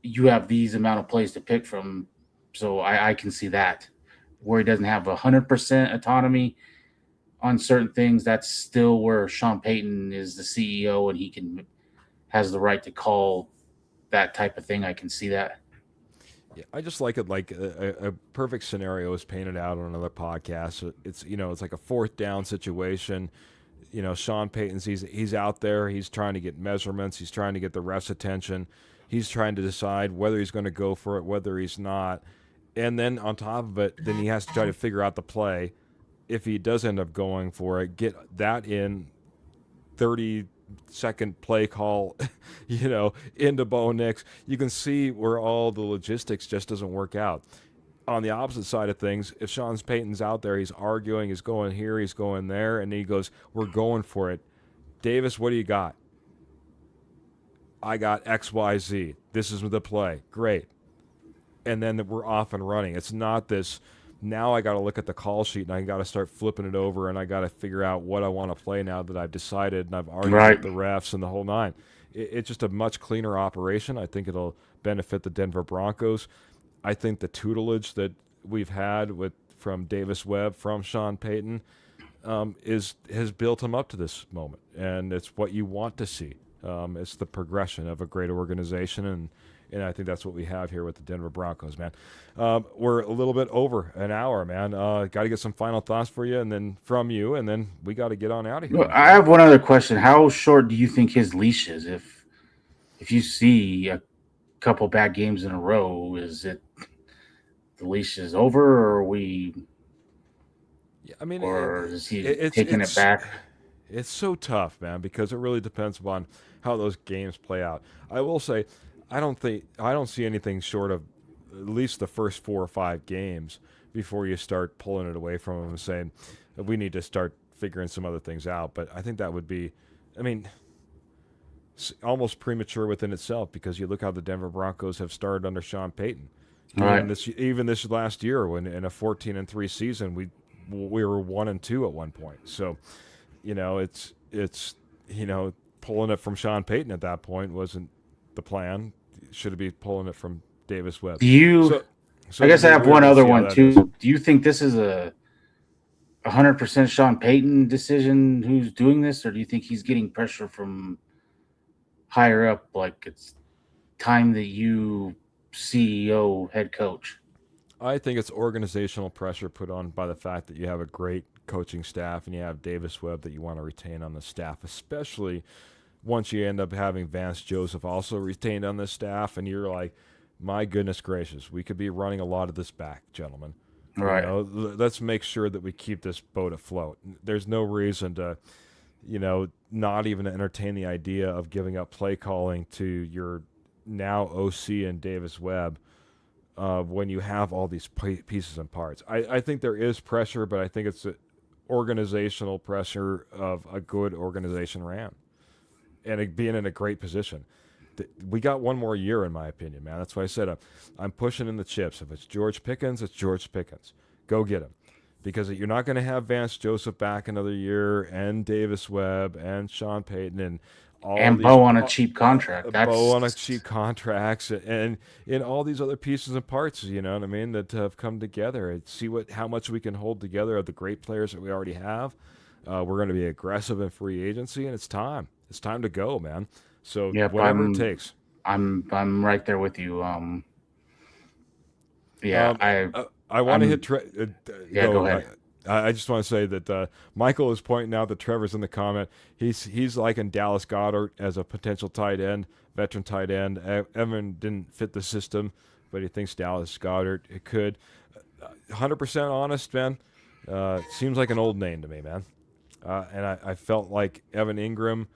you have these amount of plays to pick from. So I can see that where he doesn't have 100% autonomy on certain things. That's still where Sean Payton is the CEO and he has the right to call that type of thing. I can see that. Yeah, I just like it. Like a perfect scenario is painted out on another podcast. It's like a 4th down situation. Sean Payton's he's out there. He's trying to get measurements. He's trying to get the ref's attention. He's trying to decide whether he's going to go for it, whether he's not. And then on top of it, then he has to try to figure out the play. If he does end up going for it, get that in 30-second play call, into Bo Nix. You can see where all the logistics just doesn't work out. On the opposite side of things, if Sean Payton's out there, he's arguing, he's going here, he's going there, and he goes, we're going for it. Davis, what do you got? I got XYZ. This is the play. Great. And then we're off and running. It's not this, now I got to look at the call sheet and I got to start flipping it over and I got to figure out what I want to play now that I've decided and I've argued with the refs and the whole nine. It's just a much cleaner operation. I think it'll benefit the Denver Broncos. I think the tutelage that we've had from Davis Webb, from Sean Payton, has built him up to this moment, and it's what you want to see. It's the progression of a great organization, and I think that's what we have here with the Denver Broncos, man. We're a little bit over an hour, man. Got to get some final thoughts for you, and then from you, and then we got to get on out of here. Well, I have one other question. How short do you think his leash is? If you see a couple bad games in a row, is it the leash is over, or are we? Yeah, I mean, or is he taking it back? It's so tough, man, because it really depends upon how those games play out. I will say, I don't see anything short of at least the first 4 or 5 games before you start pulling it away from them and saying we need to start figuring some other things out. But I think that would be, I mean, almost premature within itself, because you look how the Denver Broncos have started under Sean Payton. Right. Even this last year, when in a 14-3 season, we were 1-2 at one point. So, it's pulling it from Sean Payton at that point wasn't the plan. Should be pulling it from Davis Webb. I guess I have one other one too. Do you think this is a 100% Sean Payton decision who's doing this, or do you think he's getting pressure from higher up, like it's time that you CEO head coach? I think it's organizational pressure put on by the fact that you have a great coaching staff and you have Davis Webb that you want to retain on the staff, especially once you end up having Vance Joseph also retained on the staff, and you're like, my goodness gracious, we could be running a lot of this back, gentlemen. Right. Let's make sure that we keep this boat afloat. There's no reason to, not even entertain the idea of giving up play calling to your now OC and Davis Webb when you have all these pieces and parts. I think there is pressure, but I think it's organizational pressure of a good organization ran and being in a great position. We got one more year, in my opinion, man. That's why I said I'm pushing in the chips. If it's George Pickens, it's George Pickens. Go get him. Because you're not going to have Vance Joseph back another year, and Davis Webb, and Sean Payton, and all And these Bo on a cheap contract. Bo on a That's cheap contracts, and in all these other pieces and parts, you know what I mean, that have come together. And see how much we can hold together of the great players that we already have. We're going to be aggressive in free agency, and it's time. It's time to go, man. So yep. whatever it takes. I'm right there with you. Yeah, Um, I want to I'm. hit. Yeah, go ahead. I just want to say that Michael is pointing out that Trevor's in the comment. He's liking Dallas Goedert as a potential tight end, veteran tight end. Evan didn't fit the system, but he thinks Dallas Goedert it could. 100% honest, man. Seems like an old name to me, man. And I felt like Evan Ingram.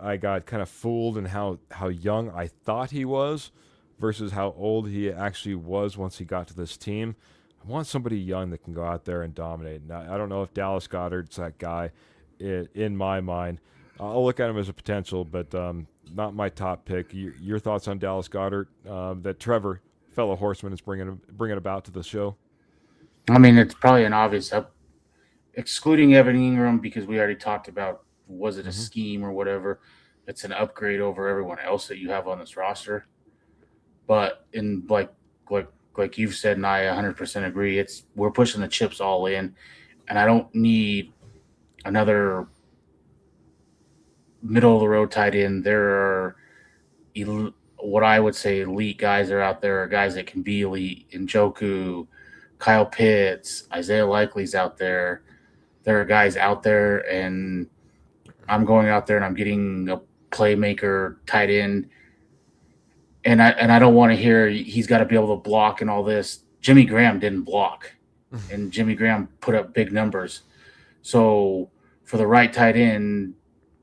I got kind of fooled in how young I thought he was versus how old he actually was once he got to this team. I want somebody young that can go out there and dominate. And I don't know if Dallas Goedert's that guy in my mind. I'll look at him as a potential, but not my top pick. Your thoughts on Dallas Goedert that Trevor, fellow horseman, is bringing about to the show? I mean, it's probably an obvious excluding Evan Ingram because we already talked about was it a scheme or whatever. It's an upgrade over everyone else that you have on this roster. But in like you've said, and I 100% agree. We're pushing the chips all in, and I don't need another middle of the road tight end. There are what I would say elite guys are out there, are guys that can be elite. Njoku, Kyle Pitts, Isaiah Likely's out there. There are guys out there, and I'm going out there and I'm getting a playmaker tight end. And I don't want to hear he's got to be able to block and all this. Jimmy Graham didn't block, and Jimmy Graham put up big numbers. So for the right tight end,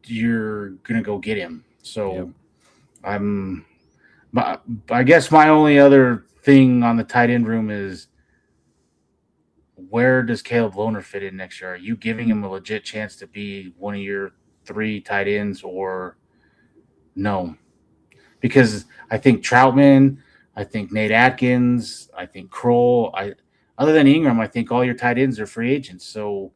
you're gonna go get him. So yep. I guess my only other thing on the tight end room is where does Caleb Lohner fit in next year? Are you giving him a legit chance to be one of your 3 tight ends or no? Because I think Troutman, I think Nate Atkins, I think Kroll. Other than Ingram, I think all your tight ends are free agents. So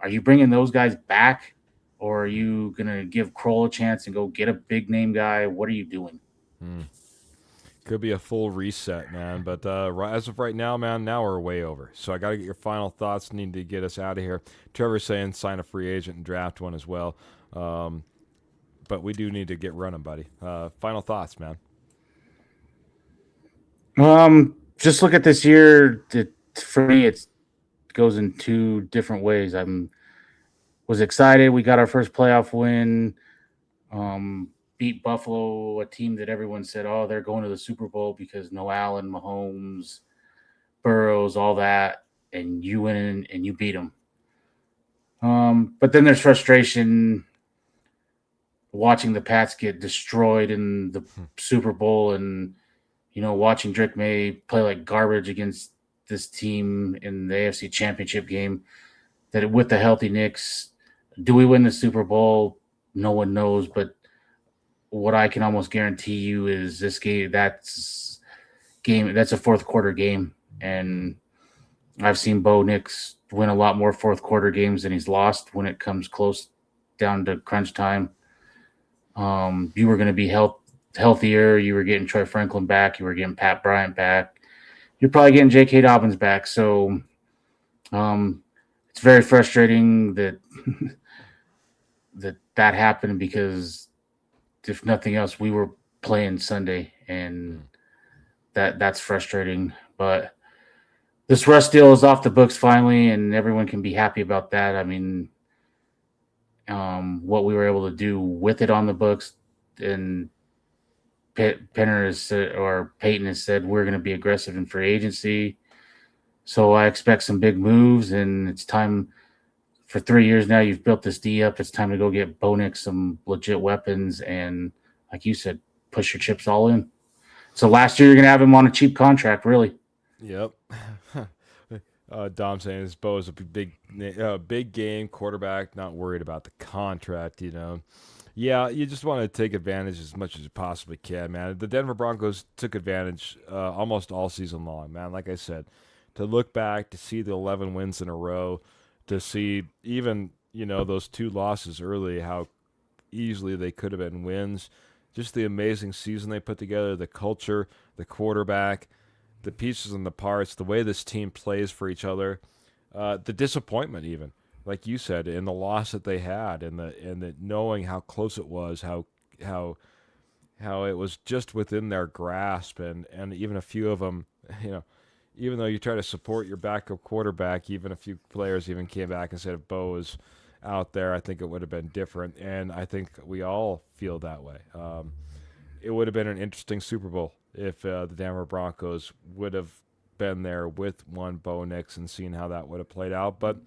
are you bringing those guys back, or are you going to give Kroll a chance and go get a big name guy? What are you doing? Could be a full reset, man. But as of right now, man, now we're way over. So I got to get your final thoughts. Need to get us out of here. Trevor's saying sign a free agent and draft one as well. But we do need to get running, buddy. Final thoughts, man. Just look at this year. For me, it goes in 2 different ways. Was excited. We got our first playoff win. Beat Buffalo, a team that everyone said, oh, they're going to the Super Bowl because no Allen, Mahomes, Burrows, all that, and you went in and you beat them. But then there's frustration watching the Pats get destroyed in the Super Bowl and, watching Drake May play like garbage against this team in the AFC Championship game. That with the healthy Knicks, do we win the Super Bowl? No one knows, but what I can almost guarantee you is this game, that's a fourth quarter game. And I've seen Bo Nix win a lot more fourth quarter games than he's lost when it comes close down to crunch time. You were going to be healthier. You were getting Troy Franklin back. You were getting Pat Bryant back. You're probably getting J.K. Dobbins back. So it's very frustrating that that happened because if nothing else, we were playing Sunday, and that's frustrating. But this Russ deal is off the books finally, and everyone can be happy about that. I mean, what we were able to do with it on the books, and Peyton has said we're going to be aggressive in free agency. So I expect some big moves, and it's time. For 3 years now, you've built this D up. It's time to go get Bo Nix some legit weapons, and like you said, push your chips all in. So last year you're gonna have him on a cheap contract, really. Yep. Dom saying Bo is a big game quarterback, not worried about the contract. Yeah, you just want to take advantage as much as you possibly can, man. The Denver Broncos took advantage almost all season long, man. Like I said, to look back, to see the 11 wins in a row, to see even, those 2 losses early, how easily they could have been wins. Just the amazing season they put together, the culture, the quarterback, the pieces and the parts, the way this team plays for each other, the disappointment even, like you said, in the loss that they had, and the knowing how close it was, how it was just within their grasp, and even a few of them, even though you try to support your backup quarterback, even a few players even came back and said if Bo was out there, I think it would have been different, and I think we all feel that way. It would have been an interesting Super Bowl if the Denver Broncos would have been there with one Bo Nix and seen how that would have played out, but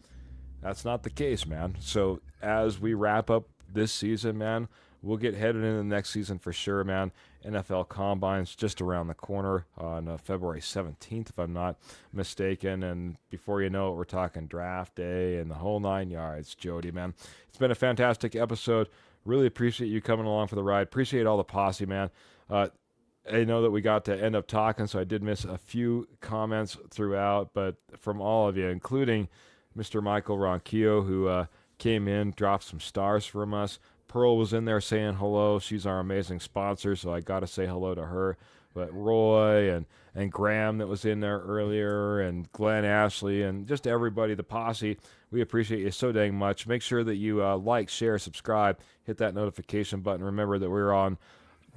that's not the case, man. So as we wrap up this season, man, we'll get headed into the next season for sure, man. NFL Combine's just around the corner on February 17th, if I'm not mistaken. And before you know it, we're talking draft day and the whole 9 yards, Jody, man. It's been a fantastic episode. Really appreciate you coming along for the ride. Appreciate all the posse, man. I know that we got to end up talking, so I did miss a few comments throughout, but from all of you, including Mr. Michael Ronquillo, who came in, dropped some stars from us. Pearl was in there saying hello. She's our amazing sponsor, so I got to say hello to her. But Roy and Graham that was in there earlier, and Glenn Ashley, and just everybody, the posse, we appreciate you so dang much. Make sure that you like, share, subscribe, hit that notification button. Remember that we're on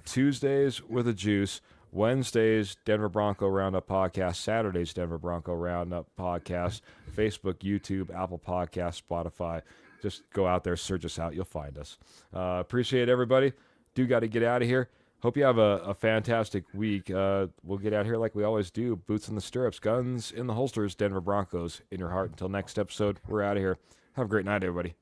Tuesdays with a Juice, Wednesdays Denver Bronco Roundup podcast, Saturdays Denver Bronco Roundup podcast, Facebook, YouTube, Apple Podcasts, Spotify. Just go out there, search us out, you'll find us. Appreciate everybody. Do got to get out of here. Hope you have a fantastic week. We'll get out here like we always do. Boots in the stirrups, guns in the holsters, Denver Broncos in your heart. Until next episode, we're out of here. Have a great night, everybody.